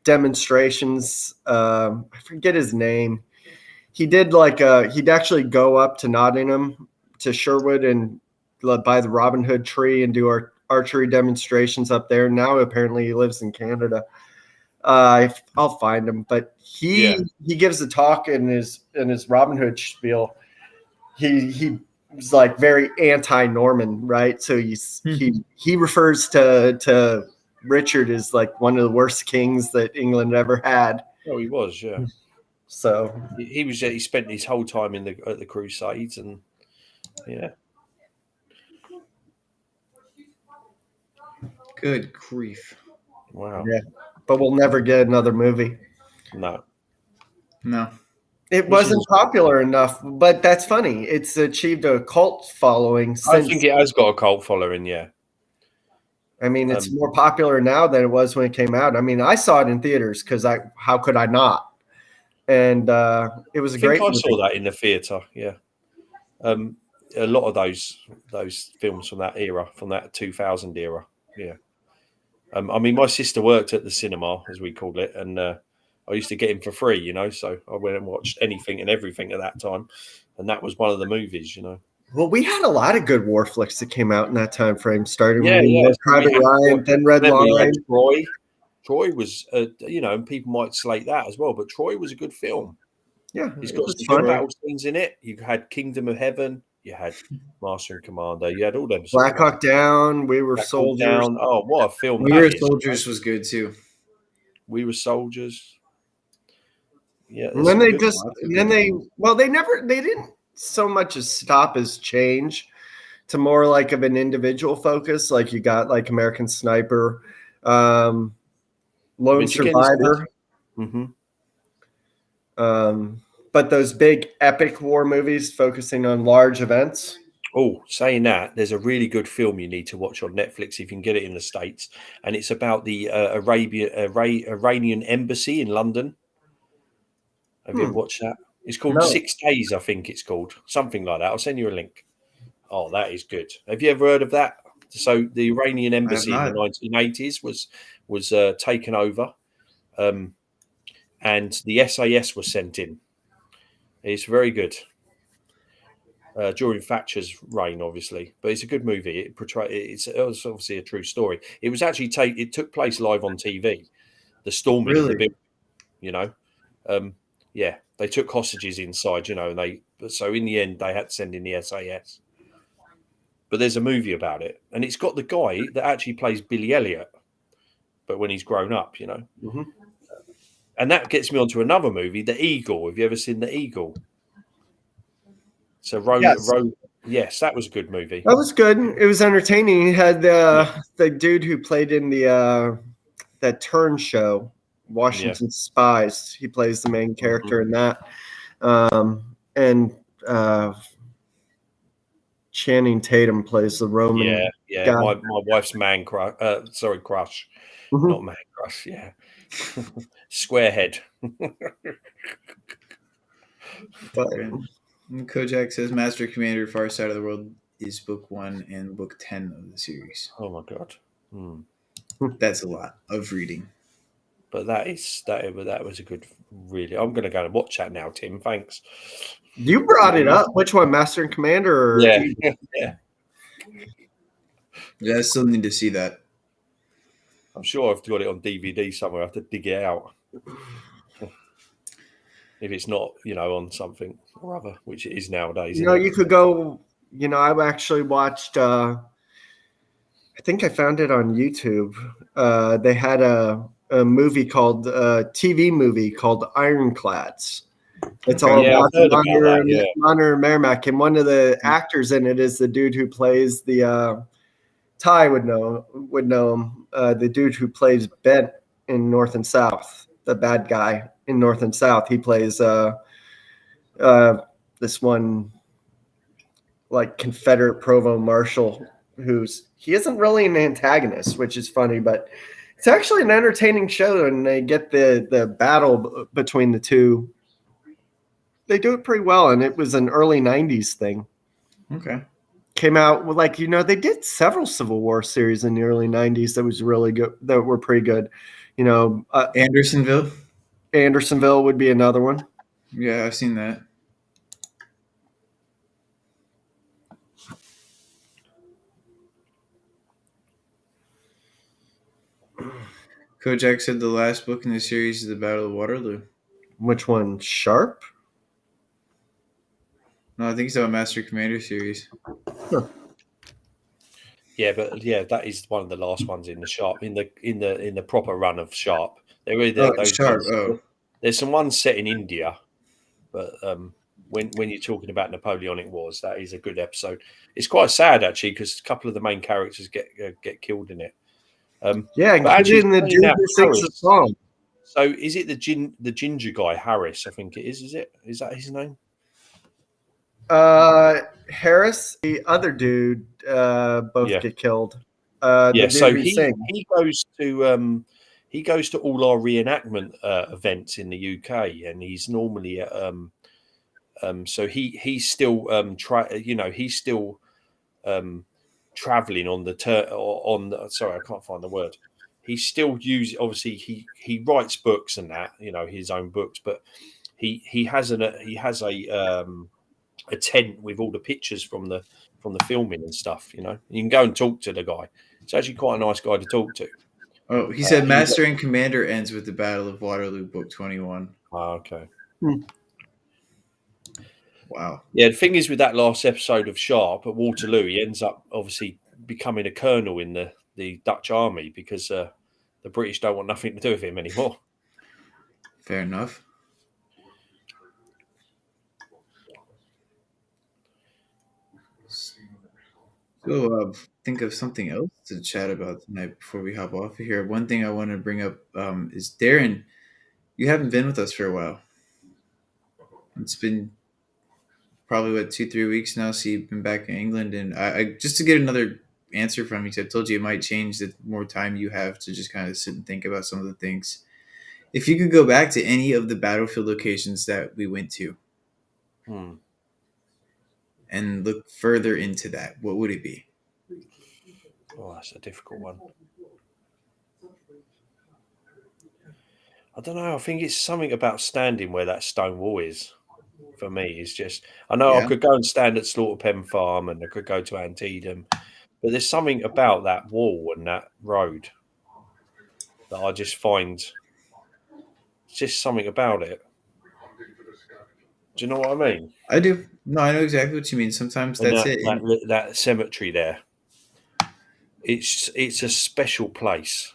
demonstrations. I forget his name. He did he'd actually go up to Nottingham, to Sherwood, and by the Robin Hood tree and do archery demonstrations up there. Now apparently he lives in Canada. I'll find him, but he gives a talk in his Robin Hood spiel. He was like very anti-Norman, right? So he refers to Richard as like one of the worst kings that England ever had. Oh, he was, yeah. So he spent his whole time at the Crusades, and Good grief! Wow. Yeah, but we'll never get another movie. No. It wasn't popular enough, but that's funny. It's achieved a cult following since. I think it has got a cult following, yeah. I mean, it's more popular now than it was when it came out. I mean, I saw it in theaters because how could I not? And it was a great movie. I saw that in the theater, yeah. A lot of those films from that era, from that 2000 era, yeah. I mean, my sister worked at the cinema, as we called it, and I used to get him for free, you know. So I went and watched anything and everything at that time, and that was one of the movies, you know. Well, we had a lot of good war flicks that came out in that time frame, starting with Private Ryan, then Red Line. Troy was, you know, and people might slate that as well, but Troy was a good film. Yeah, it's got some good battle scenes in it. You had Kingdom of Heaven, you had Master and Commander, you had all them. Black Hawk Down, We Were Soldiers. Down. Oh, what a film! We Were Soldiers was good too. We Were Soldiers. Yeah, and then they didn't so much as stop as change to more like of an individual focus. Like you got like American Sniper, Lone Survivor. But those big epic war movies focusing on large events. Oh, saying that, there's a really good film you need to watch on Netflix if you can get it in the States, and it's about the Iranian embassy in London. Have you ever watched that? It's called 6 Days, I think it's called. Something like that. I'll send you a link. Oh, that is good. Have you ever heard of that? So the Iranian embassy in the 1980s was taken over, and the SAS was sent in. It's very good. During Thatcher's reign, obviously, but it's a good movie. It was obviously a true story. It was actually it took place live on TV. The storming of the building, you know. Yeah, they took hostages inside, you know, and so in the end they had to send in the SAS. But there's a movie about it, and it's got the guy that actually plays Billy Elliot, but when he's grown up, you know. And that gets me onto another movie, The Eagle. Have you ever seen The Eagle? So yes, that was a good movie. That was good. It was entertaining. He had the dude who played in the that Turn show, Washington Spies. He plays the main character in that. And Channing Tatum plays the Roman. Yeah. My wife's crush. Not man crush. Yeah, squarehead. But Kojak says Master Commander Far Side of the World is book 1 and book 10 of the series. Oh my god. That's a lot of reading. But that was a good, really. I'm going to go and watch that now, Tim. Thanks. You brought it up. Which one, Master and Commander? Or yeah. I still need to see that. I'm sure I've got it on DVD somewhere. I have to dig it out. If it's not, you know, on something or other, which it is nowadays. You know, you could go, you know, I actually watched, I think I found it on YouTube. They had a movie called, TV movie called Ironclads. It's all about Honor and Merrimack. And one of the actors in it is the dude who plays the, Ty would know him, the dude who plays Bent in North and South, the bad guy in North and South. He plays this one like Confederate provost marshal he isn't really an antagonist, which is funny, but it's actually an entertaining show, and they get the battle between the two. They do it pretty well, and it was an early 90s thing. Okay. Came out with, like, you know, they did several Civil War series in the early 90s that was really good, that were pretty good. You know, Andersonville would be another one. Yeah, I've seen that. Kojak said the last book in the series is the Battle of Waterloo. Which one? Sharp? No, I think it's a Master Commander series. Huh. Yeah, but that is one of the last ones in the Sharp, in the proper run of Sharp. Sharp. There's some ones set in India, but when you're talking about Napoleonic Wars, that is a good episode. It's quite sad actually because a couple of the main characters get killed in it. Including the dude who sings the song. So is it the ginger guy, Harris? I think it is. Is it? Is that his name? Harris, the other dude, both get killed. Yeah. So he goes to all our reenactment events in the UK, and he's normally at so he's still he's still traveling on the sorry, I can't find the word. He still obviously he writes books and that, his own books, but he has a tent with all the pictures from the filming and stuff. You can go and talk to the guy. It's actually quite a nice guy to talk to. Oh, he said Master and Commander ends with the Battle of Waterloo, Book 21. Oh, okay. Wow. Yeah, the thing is with that last episode of Sharp at Waterloo, he ends up obviously becoming a colonel in the Dutch army because the British don't want nothing to do with him anymore. Fair enough. So think of something else to chat about tonight before we hop off of here. One thing I want to bring up is Darren, you haven't been with us for a while. It's been probably 2-3 weeks now. So you've been back in England, and I just to get another answer from you, because I told you it might change the more time you have to just kind of sit and think about some of the things. If you could go back to any of the battlefield locations that we went to and look further into that, what would it be? Oh, that's a difficult one. I don't know. I think it's something about standing where that stone wall is. For me, it's just I know I could go and stand at Slaughter Pen Farm, and I could go to Antietam, but there's something about that wall and that road that I just find just something about it. Do you know what I mean? I do. No, I know exactly what you mean. Sometimes And that's it. That cemetery there. It's a special place.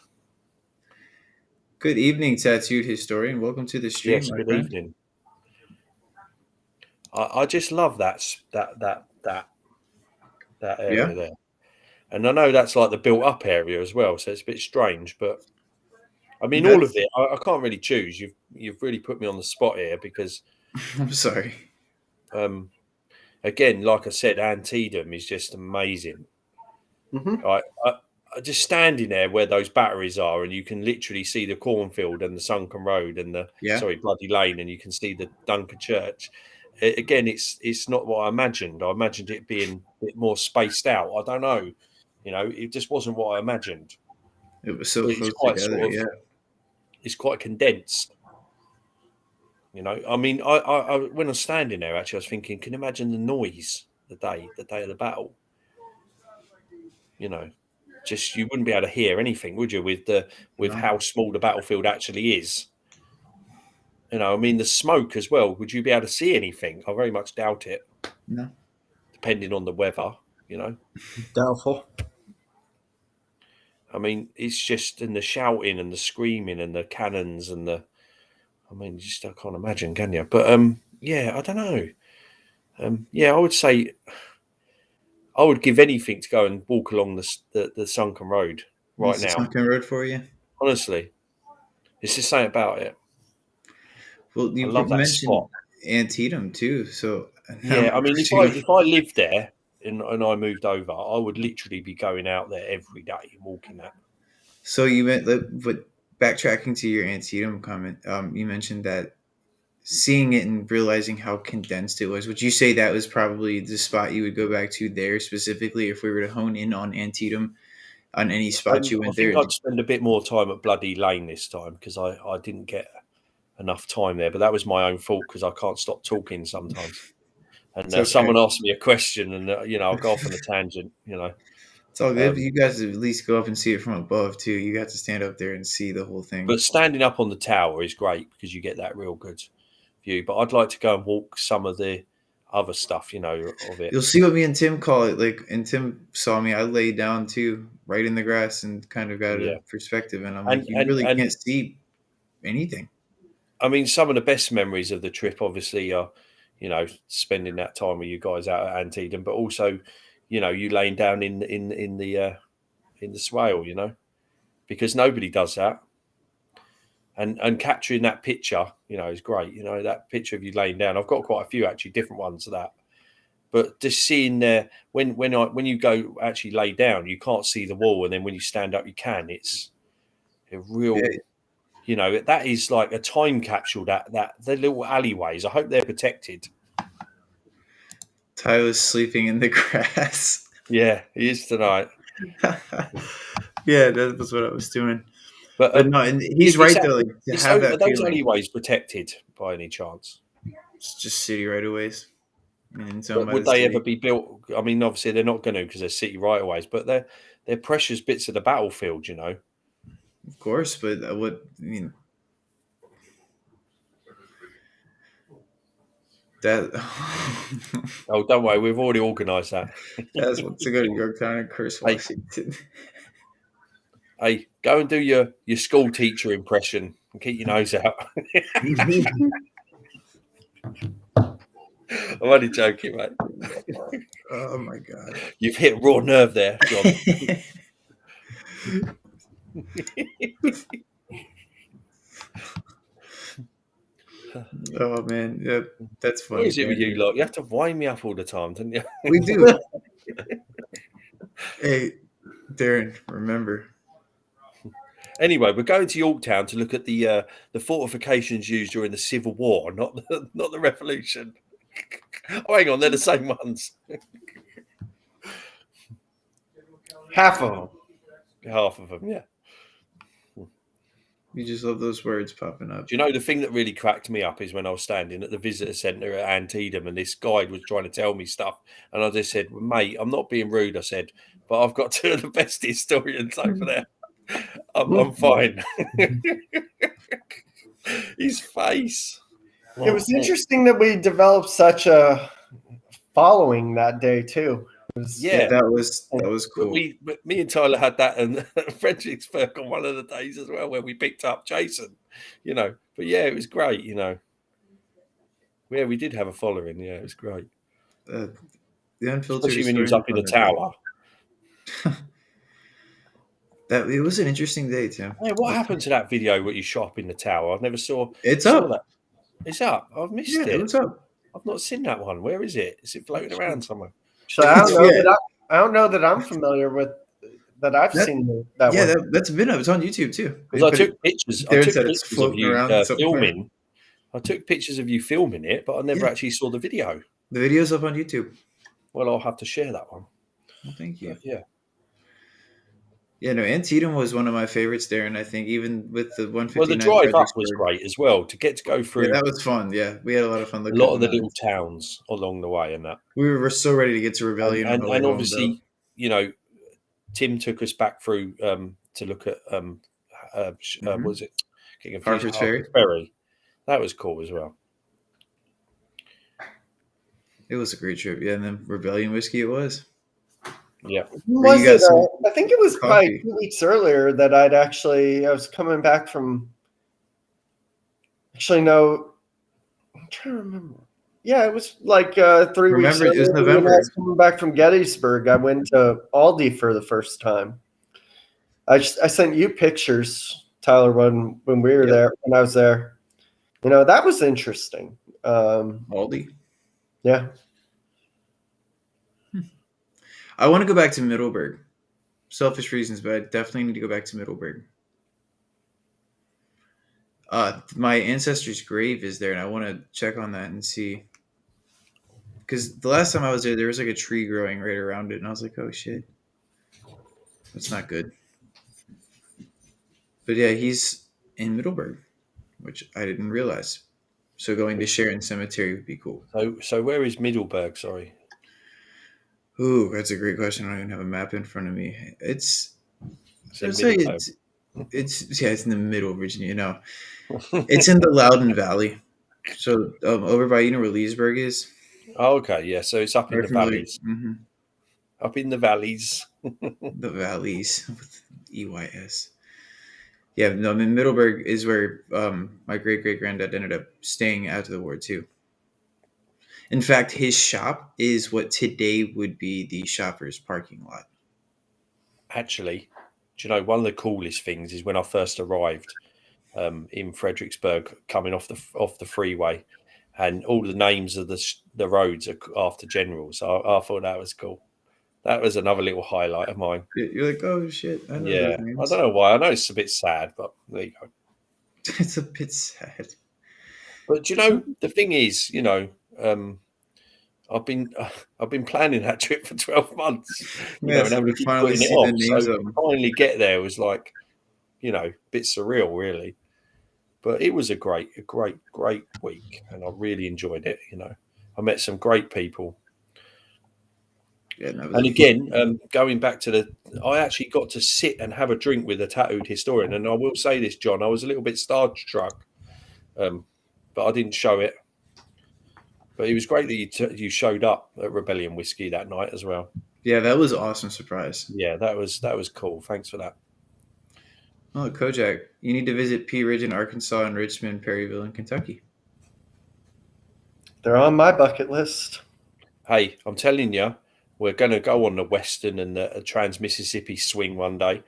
Good evening, tattooed historian. Welcome to the stream. Yes, good evening. I just love that area there, and I know that's like the built-up area as well, so it's a bit strange. But I mean, all of it, I can't really choose. You've really put me on the spot here because I'm sorry. Again, like I said, Antietam is just amazing. I just standing there where those batteries are, and you can literally see the cornfield and the sunken road and Bloody Lane, and you can see the Dunker Church. Again, it's not what I imagined. I imagined it being a bit more spaced out. I don't know, it just wasn't what I imagined. It was so close together. It's quite condensed. I mean, I when I was standing there, actually, I was thinking, can you imagine the noise the day of the battle? Just you wouldn't be able to hear anything, would you? With how small the battlefield actually is. I mean, the smoke as well. Would you be able to see anything? I very much doubt it. No, depending on the weather. Doubtful. I mean, it's just in the shouting and the screaming and the cannons and the. I mean, just I can't imagine, can you? But yeah, I don't know. Yeah, I would say I would give anything to go and walk along the sunken road right now. Sunken road for you, honestly. It's just something about it. Well, you mentioned spot. Antietam too, so yeah. I mean, if I lived there and I moved over, I would literally be going out there every day and walking that. So you meant, but backtracking to your Antietam comment, you mentioned that seeing it and realizing how condensed it was. Would you say that was probably the spot you would go back to there specifically if we were to hone in on Antietam, on any spot you went there? I think I'd spend a bit more time at Bloody Lane this time because I didn't get enough time there, but that was my own fault because I can't stop talking sometimes. And someone asked me a question, and I'll go off on a tangent. It's all good. But you guys at least go up and see it from above too. You got to stand up there and see the whole thing. But standing up on the tower is great because you get that real good view. But I'd like to go and walk some of the other stuff, of it. You'll see what me and Tim call it. And Tim saw me. I laid down too, right in the grass, and kind of got a perspective. And I'm like, you really can't see anything. I mean, some of the best memories of the trip, obviously, are spending that time with you guys out at Antietam, but also, you laying down in the swale, because nobody does that. and capturing that picture, you know, is great. You know, that picture of you laying down. I've got quite a few actually, different ones of that. But just seeing there when you go actually lay down, you can't see the wall, and then when you stand up, you can. It's a real, Yeah. you know, that is like a time capsule. That the little alleyways. I hope they're protected. Tyler's sleeping in the grass. Yeah, he is tonight. Yeah, that was what I was doing. But But no, and he's right though. Like, to have are that those feeling, alleyways protected by any chance? it's just city right of ways. I mean, it's owned But by would the they city. ever be built? I mean, obviously they're not going to because they're city right of ways, but they're precious bits of the battlefield, you know. Of course, but what I mean that Oh, don't worry, we've already organised that. that's what to go to Yorktown and curse Washington. Hey, go and do your school teacher impression and keep your nose out. I'm only joking, mate. Oh my god. You've hit a raw nerve there, John. Oh man, yeah, that's funny. What is it with you lot? You have to wind me up all the time, don't you? We do. Hey, Darren, remember. Anyway, we're going to Yorktown to look at the fortifications used during the Civil War, not the Revolution. Oh, hang on, they're the same ones. Half of them. Half of them, yeah. You just love those words popping up. Do you know the thing that really cracked me up is when I was standing at the visitor centre at Antietam and this guide was trying to tell me stuff, and I just said, well, "Mate, I'm not being rude." I said, "But I've got two of the best historians over there. I'm fine." His face. It was interesting that we developed such a following that day too. Yeah, that was cool. But me and Tyler had that and Fredericksburg on one of the days as well, where we picked up Jason, you know. But yeah, it was great, you know. Yeah, we did have a following. Yeah, it was great. The Unfiltered, especially when he was up in the tower. That it was an interesting day, Tim. Yeah, what happened to that video where you shot up in the tower? I never saw. It's saw up. That. It's up. I've missed it. It was up. I've not seen that one. Where is it? Is it floating around somewhere? So I don't know that I'm familiar with that. I've seen that. Yeah, one. that's been up. It's on YouTube too. Because I took pictures. I took pictures of you filming. I took pictures of you filming it, but I never actually saw the video. The video's up on YouTube. Well, I'll have to share that one. Well, thank you. But yeah. Yeah, no, Antietam was one of my favorites there, and I think even with the 159. Well, the drive up was great as well to get to go through. Yeah, that was fun. Yeah, we had a lot of fun. A lot of the little towns along the way, and that we were so ready to get to Rebellion, and obviously, you know, Tim took us back through to look at what was it? Harper's Ferry. That was cool as well. It was a great trip. Yeah, and then Rebellion whiskey it was. Yeah. I think it was probably 2 weeks earlier that I was coming back from. Actually, no. I'm trying to remember. Yeah, it was like 3 weeks. Remember, it was November. When I was coming back from Gettysburg, I went to Aldi for the first time. I sent you pictures, Tyler, when we were there. When I was there, you know, that was interesting. Aldi. Yeah. I want to go back to Middleburg. Selfish reasons, but I definitely need to go back to Middleburg. My ancestor's grave is there, and I want to check on that and see. Because the last time I was there was like a tree growing right around it, and I was like, oh shit. That's not good. But yeah, he's in Middleburg, which I didn't realize. So going to Sharon Cemetery would be cool. So where is Middleburg? Sorry. Ooh, that's a great question. I don't even have a map in front of me. It's in the middle of Virginia. No, it's in the Loudoun Valley. So over by where Leesburg is. Oh, okay, yeah. So it's up in the valleys. Mm-hmm. Up in the valleys. The valleys with EYS. Yeah, no, Middleburg is where my great-great-granddad ended up staying after the war too. In fact, his shop is what today would be the Shoppers parking lot. Actually, do you know, one of the coolest things is when I first arrived in Fredericksburg, coming off the freeway, and all the names of the roads are after generals. So I thought that was cool. That was another little highlight of mine. You're like, oh shit, I know those I names. don't know why. I know it's a bit sad, but there you go. It's a bit sad. But the thing is, I've been planning that trip for 12 months, and having to keep finally putting it see off. the names So of them. finally get there was like, a bit surreal, really. But it was a great week, and I really enjoyed it. I met some great people. Yeah, And again, going back to I actually got to sit and have a drink with a tattooed historian. And I will say this, John, I was a little bit starstruck, but I didn't show it. But it was great that you showed up at Rebellion Whiskey that night as well. Yeah, that was an awesome surprise. Yeah, that was cool. Thanks for that. Oh, Kojak, you need to visit Pea Ridge in Arkansas and Richmond, Perryville in Kentucky. They're on my bucket list. Hey, I'm telling you, we're going to go on the Western and the Trans-Mississippi swing one day.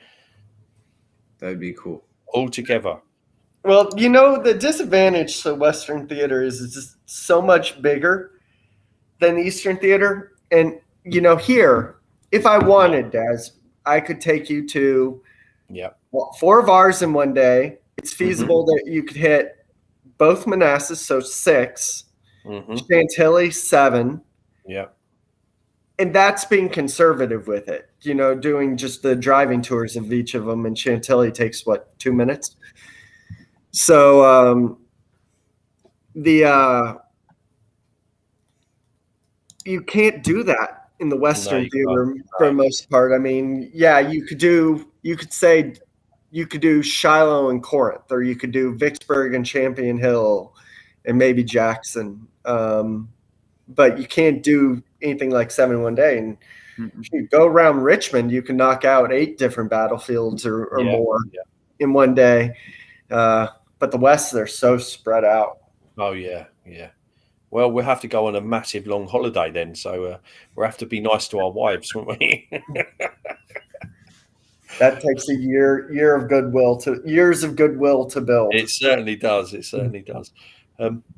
That would be cool. All together. Well, the disadvantage to Western theater is it's just so much bigger than Eastern theater. And, here, if I wanted, Daz, I could take you to 4 of ours in one day. It's feasible that you could hit both Manassas, so 6, Chantilly 7. Yeah. And that's being conservative with it, doing just the driving tours of each of them. And Chantilly takes 2 minutes? So you can't do that in the Western theater for the most part. I mean, yeah, you could do Shiloh and Corinth, or you could do Vicksburg and Champion Hill and maybe Jackson. But you can't do anything like 7 in one day. And if you go around Richmond, you can knock out 8 different battlefields or more in one day. But the West, they're so spread out. Oh, yeah. Well, we'll have to go on a massive long holiday then. So we'll have to be nice to our wives, won't we? That takes a years of goodwill to build. It certainly does.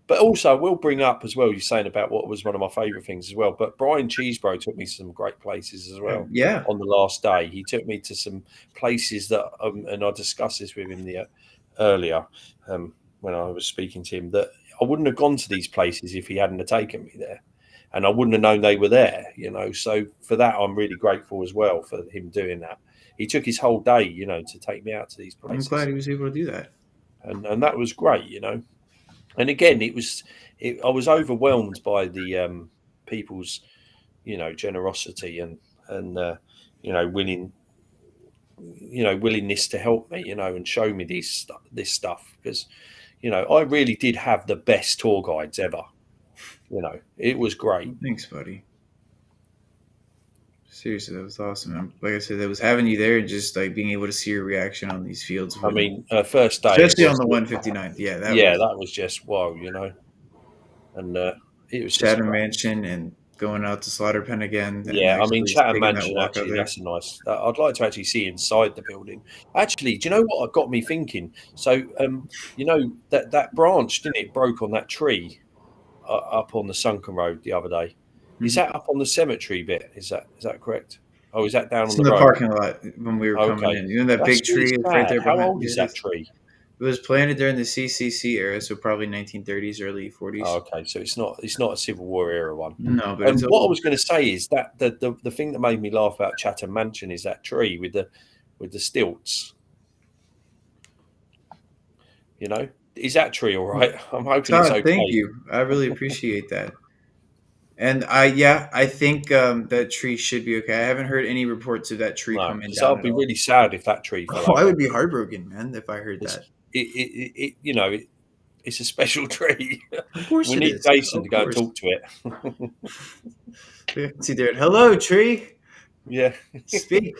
But also, I will bring up as well, you're saying about what was one of my favourite things as well. But Brian Cheesebro took me to some great places as well. Yeah. On the last day, he took me to some places that, and I discussed this with him earlier when I was speaking to him, that I wouldn't have gone to these places if he hadn't have taken me there, and I wouldn't have known they were there. So for that, I'm really grateful as well for him doing that. He took his whole day, to take me out to these places. I'm glad he was able to do that, and that was great, And again, I was overwhelmed by the people's, generosity and willingness to help me, and show me this stuff, because, I really did have the best tour guides ever. It was great. Thanks, buddy. Seriously, that was awesome. Like I said, that was having you there and just like being able to see your reaction on these fields. I mean, first day, especially on the 159th. Yeah, that was just wow, and it was Chatham Mansion and going out to Slaughter Pen again. Yeah, I mean, Chatham Mansion, actually, that's a nice. I'd like to actually see inside the building. Actually, do you know what got me thinking? So, that branch, didn't it, broke on that tree up on the Sunken Road the other day? Is that up on the cemetery bit? Is that correct? Oh, is that down on the road? Parking lot when we were coming in? That big tree is right there. How old is that tree? It was planted during the CCC era, so probably 1930s, early 40s. Oh, okay, so it's not a Civil War era one. No, but what I was going to say is that the thing that made me laugh about Chatham Mansion is that tree with the stilts. Is that tree all right? I'm hoping it's okay. Thank you. I really appreciate that. And I think that tree should be okay. I haven't heard any reports of that tree coming down. I'd be really sad if that tree fell out. I would be heartbroken, man, if I heard that. It's a special tree. Of course we need Jason to go and talk to it. See there. Hello, tree. Yeah. Speak.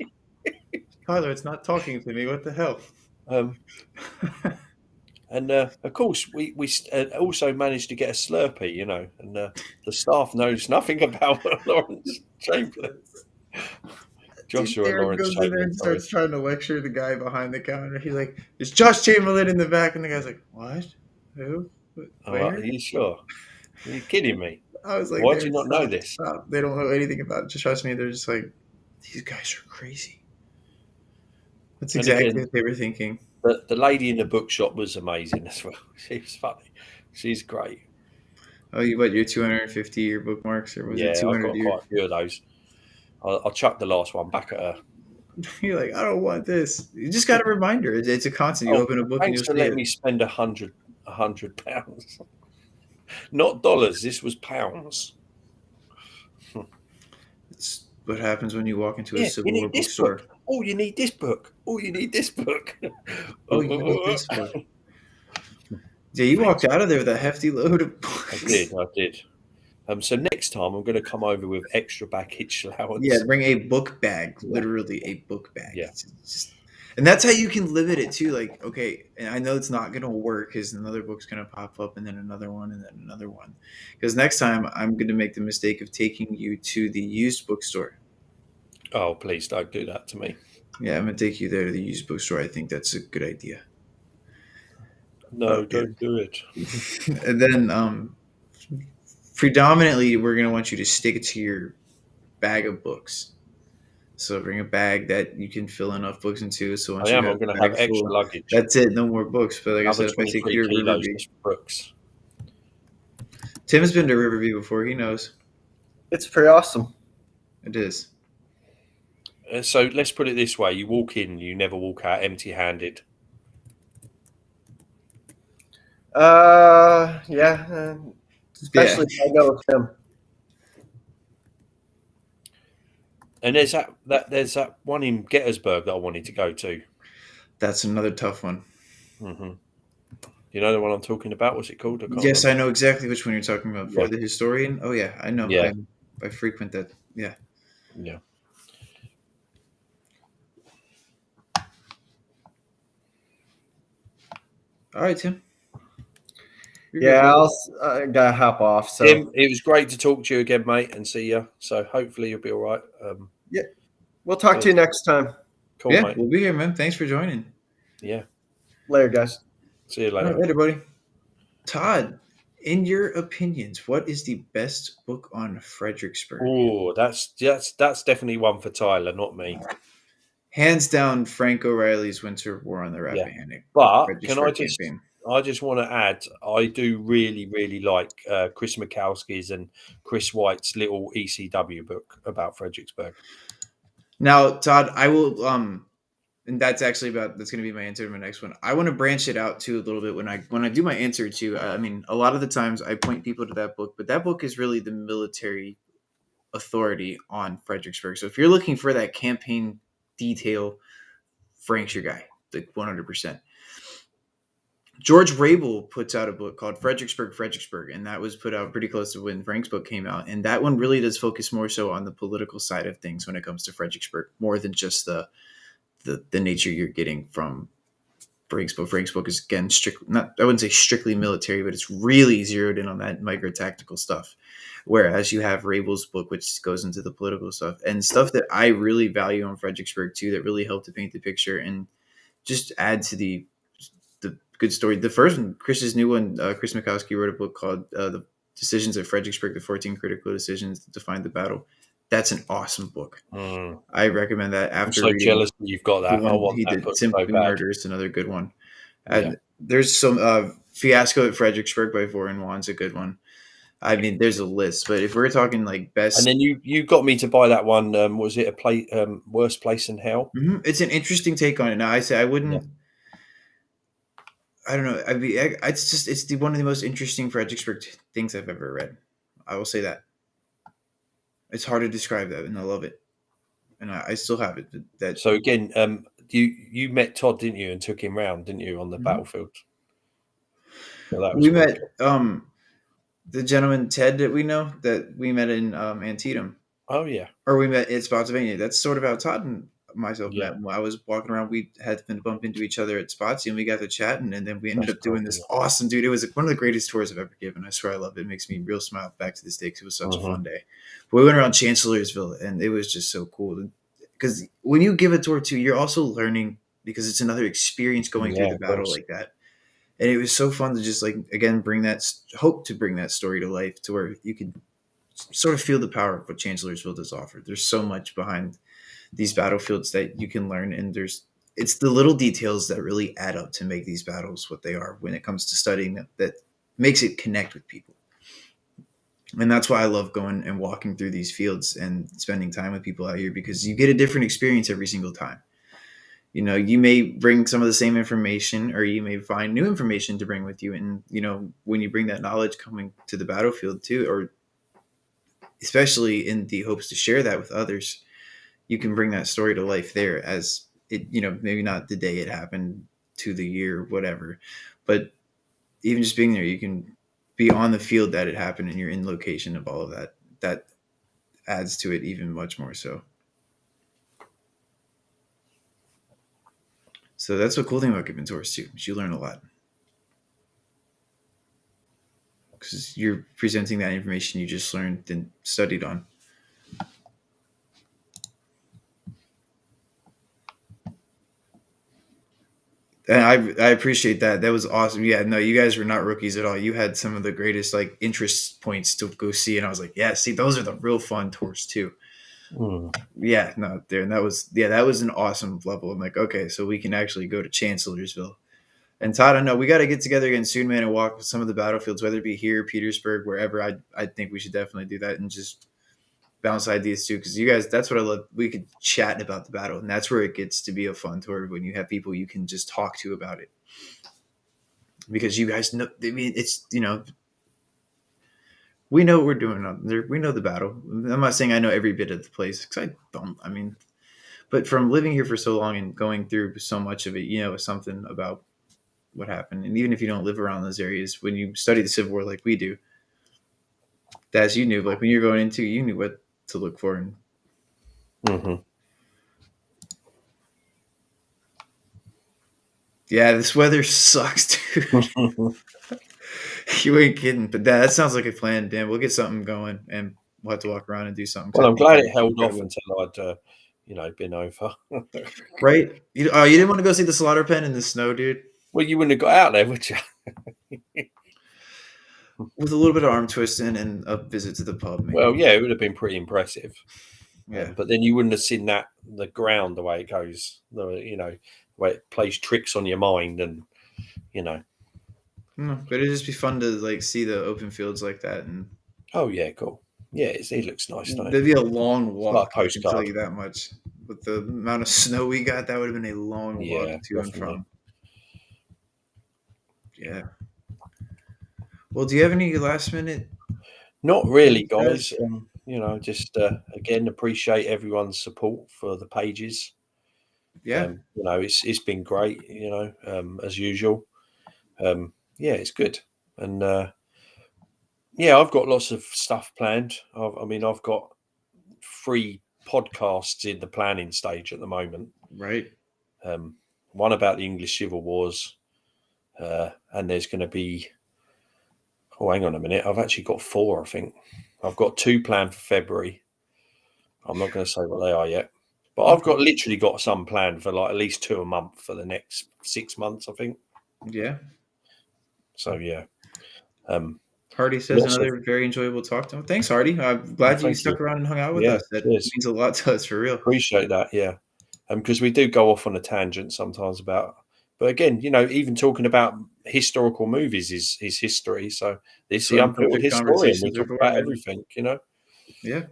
Tyler, it's not talking to me. What the hell? And of course, we also managed to get a Slurpee, and the staff knows nothing about Lawrence Chamberlain. Joshua Darren Lawrence goes in there Chamberlain. and Sorry. starts trying to lecture the guy behind the counter. He's like, "There's Josh Chamberlain in the back," and the guy's like, "What? Who? Where?" Are you sure? Are you kidding me? I was like, Why do "Darren, you not know stop, this? stop. They don't know anything about it. Just trust me." They're just like, "These guys are crazy." That's And exactly again, what they were thinking. the lady in the bookshop was amazing as well. She was funny. She's great. Oh, you what? Your 250 year bookmarks, or was it Yeah, I've 200 got year? quite a few of those. I'll chuck the last one back at her. You're like, I don't want this. You just got a reminder. It's a constant. You Oh, open a book and thanks you'll for see letting it. me spend £100. Not dollars. This was pounds. It's what happens when you walk into a Yeah, you Civil War need this bookstore. book. Oh, you need this book. Oh, you need this book. Oh, you need this book. Yeah, you walked out of there with a hefty load of books. I did. So next time I'm going to come over with extra baggage allowance. Yeah, bring a book bag. Literally a book bag. Yeah. And that's how you can limit it too. Like, okay, and I know it's not going to work because another book's going to pop up and then another one and then another one. Because next time I'm going to make the mistake of taking you to the used bookstore. Oh, please don't do that to me. Yeah, I'm going to take you there to the used bookstore. I think that's a good idea. No, don't do it. And then predominantly we're going to want you to stick to your bag of books. So bring a bag that you can fill enough books into. So once I'm you have going a to have bag extra full, luggage. that's it. No more books. But like I Another said, if I take 23 you to kilos Riverview, just for books. Tim's been to Riverview before. He knows. It's pretty awesome. It is. So let's put it this way: you walk in, you never walk out empty-handed. Yeah. Especially if I go with him. And there's that one in Gettysburg that I wanted to go to. That's another tough one. Mm-hmm. You know the one I'm talking about? What's it called? Yes, I know exactly which one you're talking about. For Yeah. the historian? Oh, yeah, I know. Yeah. I frequent that. Yeah. Yeah. All right, Tim. Yeah, I gotta hop off. So Tim, it was great to talk to you again, mate, and see you. So hopefully you'll be all right. yeah, we'll talk to you next time. Cool, yeah, mate. we'll be here, man. Thanks for joining. Yeah. Later, guys. See you All later. right, later, buddy. Todd, in your opinions, what is the best book on Fredericksburg? Oh, that's definitely one for Tyler, not me. Hands down, Frank O'Reilly's Winter War on the Rappahannock. But Fredericksburg can campaign. I just want to add, I do really, really like Chris Mikowski's and Chris White's little ECW book about Fredericksburg. Now, Todd, I will and that's going to be my answer to my next one. I want to branch it out too a little bit when I do my answer too. I mean, a lot of the times I point people to that book, but that book is really the military authority on Fredericksburg. So if you're looking for that campaign detail, Frank's your guy, like 100%. George Rabel puts out a book called Fredericksburg, and that was put out pretty close to when Frank's book came out. And that one really does focus more so on the political side of things when it comes to Fredericksburg, more than just the nature you're getting from Frank's book. Frank's book is, again, I wouldn't say strictly military, but it's really zeroed in on that micro tactical stuff. Whereas you have Rabel's book, which goes into the political stuff and stuff that I really value on Fredericksburg too, that really help to paint the picture and just add to the good story. The first one, Chris's new one, Chris Mikowski wrote a book called The Decisions at Fredericksburg, the 14 Critical Decisions That Defined the Battle. That's an awesome book. I recommend that after I'm so reading. jealous that you've got that. I want he that did book Simply so bad. Murderous, another good one. And there's some Fiasco at Fredericksburg by Warren Wan's a good one. I mean, there's a list, but if we're talking like best, and then you got me to buy that one. Was it Worst Place in Hell? Mm-hmm. It's an interesting take on it. Now, I say I wouldn't. Yeah. I don't know. It's one of the most interesting Fredericksburg things I've ever read. I will say that. It's hard to describe that, and I love it, and I still have it. So again, you met Todd, didn't you, and took him round, didn't you, on the battlefield? Well, we met the gentleman Ted that we know that we met in Antietam. Oh yeah, or we met in Spotsylvania. That's sort of how Todd and myself met. When I was walking around, we had been bump into each other at Spotsy, and we got to chatting, and then we ended up doing this awesome, dude. It was one of the greatest tours I've ever given. I swear I love it. It makes me real smile back to this day because it was such a fun day. But we went around Chancellorsville, and it was just so cool because when you give a tour too, you're also learning because it's another experience going through Yeah, the of battle course. like that. And it was so fun to just like again bring that hope to bring that story to life to where you could sort of feel the power of what Chancellorsville does offer. There's so much behind these battlefields that you can learn, and it's the little details that really add up to make these battles what they are when it comes to studying them that makes it connect with people. And that's why I love going and walking through these fields and spending time with people out here, because you get a different experience every single time. You know, you may bring some of the same information, or you may find new information to bring with you. And, you know, when you bring that knowledge coming to the battlefield too, or especially in the hopes to share that with others, you can bring that story to life there as it, you know, maybe not the day it happened, to the year, whatever, but even just being there, you can be on the field that it happened and you're in location of all of that. That adds to it even much more so. So that's the cool thing about giving tours too, is you learn a lot. Because you're presenting that information you just learned and studied on. And I appreciate that. That was awesome. Yeah, no, you guys were not rookies at all. You had some of the greatest like interest points to go see, and I was like, yeah, see, those are the real fun tours too. Yeah, no, there, and that was an awesome level. I'm like, okay, so we can actually go to Chancellorsville. And Todd, I know we got to get together again soon, man, and walk some of the battlefields, whether it be here, Petersburg, wherever. I think we should definitely do that and just bounce ideas too, because you guys, that's what I love. We could chat about the battle, and that's where it gets to be a fun tour, when you have people you can just talk to about it. Because you guys know, I mean, it's, you know, we know what we're doing up there. We know the battle. I'm not saying I know every bit of the place, because I don't. I mean, but from living here for so long and going through so much of it, you know, something about what happened. And even if you don't live around those areas, when you study the Civil War like we do, as you knew, like when you're going into, you knew what to look for. And yeah, this weather sucks, dude. You ain't kidding. But that sounds like a plan, Dan. We'll get something going, and we'll have to walk around and do something. Well, I'm glad it held off until I'd, been over. Right? You didn't want to go see the slaughter pen in the snow, dude? Well, you wouldn't have got out there, would you? With a little bit of arm twisting and a visit to the pub, maybe. Well, yeah, it would have been pretty impressive. Yeah. But then you wouldn't have seen the ground, the way it goes, the way it plays tricks on your mind, and No, but it'd just be fun to like see the open fields like that. And oh yeah, cool. Yeah, it looks nice. There'd be a long walk. Like I can tell you that much. With the amount of snow we got, that would have been a long walk to and from. Yeah. Well, do you have any last minute? Not really, guys. Just again, appreciate everyone's support for the pages. Yeah. It's been great. As usual. Yeah, it's good. And I've got lots of stuff planned. I've got 3 podcasts in the planning stage at the moment. Right. One about the English Civil Wars, and there's going to be. Oh, hang on a minute. I've actually got 4, I think. I've got 2 planned for February. I'm not going to say what they are yet. But I've literally got some planned for like at least 2 a month for the next 6 months, I think. Yeah. So, yeah. Hardy says another very enjoyable talk to him. Thanks, Hardy. I'm glad you stuck around and hung out with us. That means a lot to us, for real. Appreciate that, yeah. Because we do go off on a tangent sometimes about... But again, even talking about historical movies is history. So this is the Unfiltered Historian. We talk about everything, Yeah.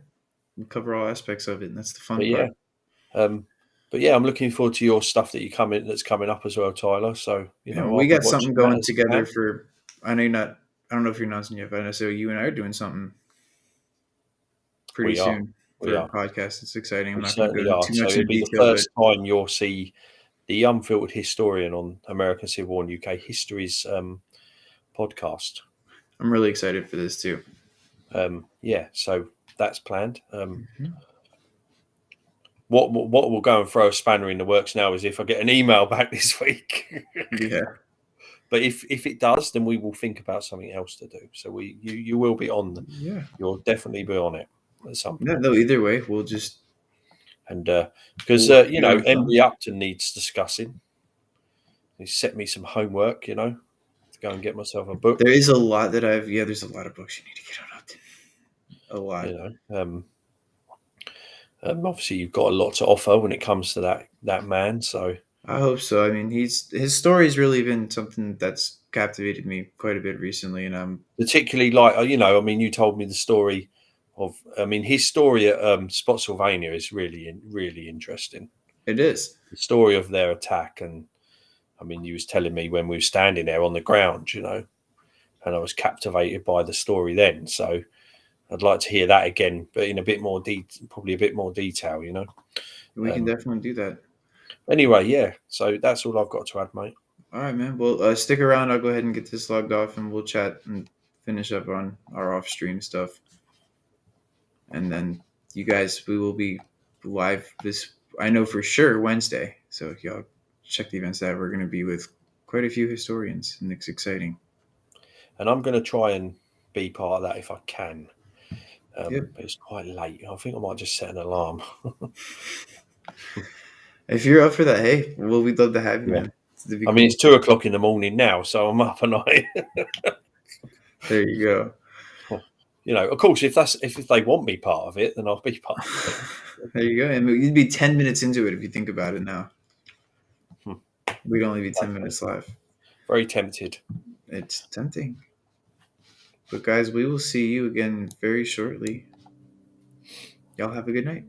We cover all aspects of it, and that's the fun part. But yeah, I'm looking forward to your stuff that's coming up as well, Tyler. So, we got something going together for... I know you're not... I don't know if you're announcing yet, but I know so you and I are doing something pretty soon for our podcast. It's exciting. I'm not going to go too much in detail. The first time you'll see the Unfiltered Historian on American Civil War and UK History's podcast. I'm really excited for this too. So that's planned. What will go and throw a spanner in the works now is if I get an email back this week. Yeah. But if it does, then we will think about something else to do. So you will be on. Yeah. You'll definitely be on it at some point. No, either way, we'll just And because Ooh, you know, beautiful. Henry Upton needs discussing. He set me some homework, you know, to go and get myself a book. There is a lot that there's a lot of books you need to get on Upton. A lot. You know, obviously you've got a lot to offer when it comes to that man. So I hope so. I mean, his story's really been something that's captivated me quite a bit recently, and particularly like you know, I mean, you told me the story of, I mean, his story at Spotsylvania is really interesting. it is. The story of their attack, and I mean, you was telling me when we were standing there on the ground, you know, and I was captivated by the story then. So I'd like to hear that again, but in a bit more probably a bit more detail, you know. We can definitely do that. Anyway, yeah. So that's all I've got to add, mate. All right, man. Well, stick around. I'll go ahead and get this logged off, and we'll chat and finish up on our off-stream stuff. And then you guys, we will be live this, I know for sure, Wednesday. So y'all check the events that we're going to be with quite a few historians, and it's exciting. And I'm going to try and be part of that if I can. Yep. But it's quite late. I think I might just set an alarm. If you're up for that, hey, well, we'd love to have you, Yeah. man. I mean, it's 2:00 in the morning now, so I'm up and There you go. You know, of course, if they want me part of it, then I'll be part of it. There you go. And you'd be 10 minutes into it if you think about it now. We'd only be 10 minutes live. Very tempted. It's tempting. But guys, we will see you again very shortly. Y'all have a good night.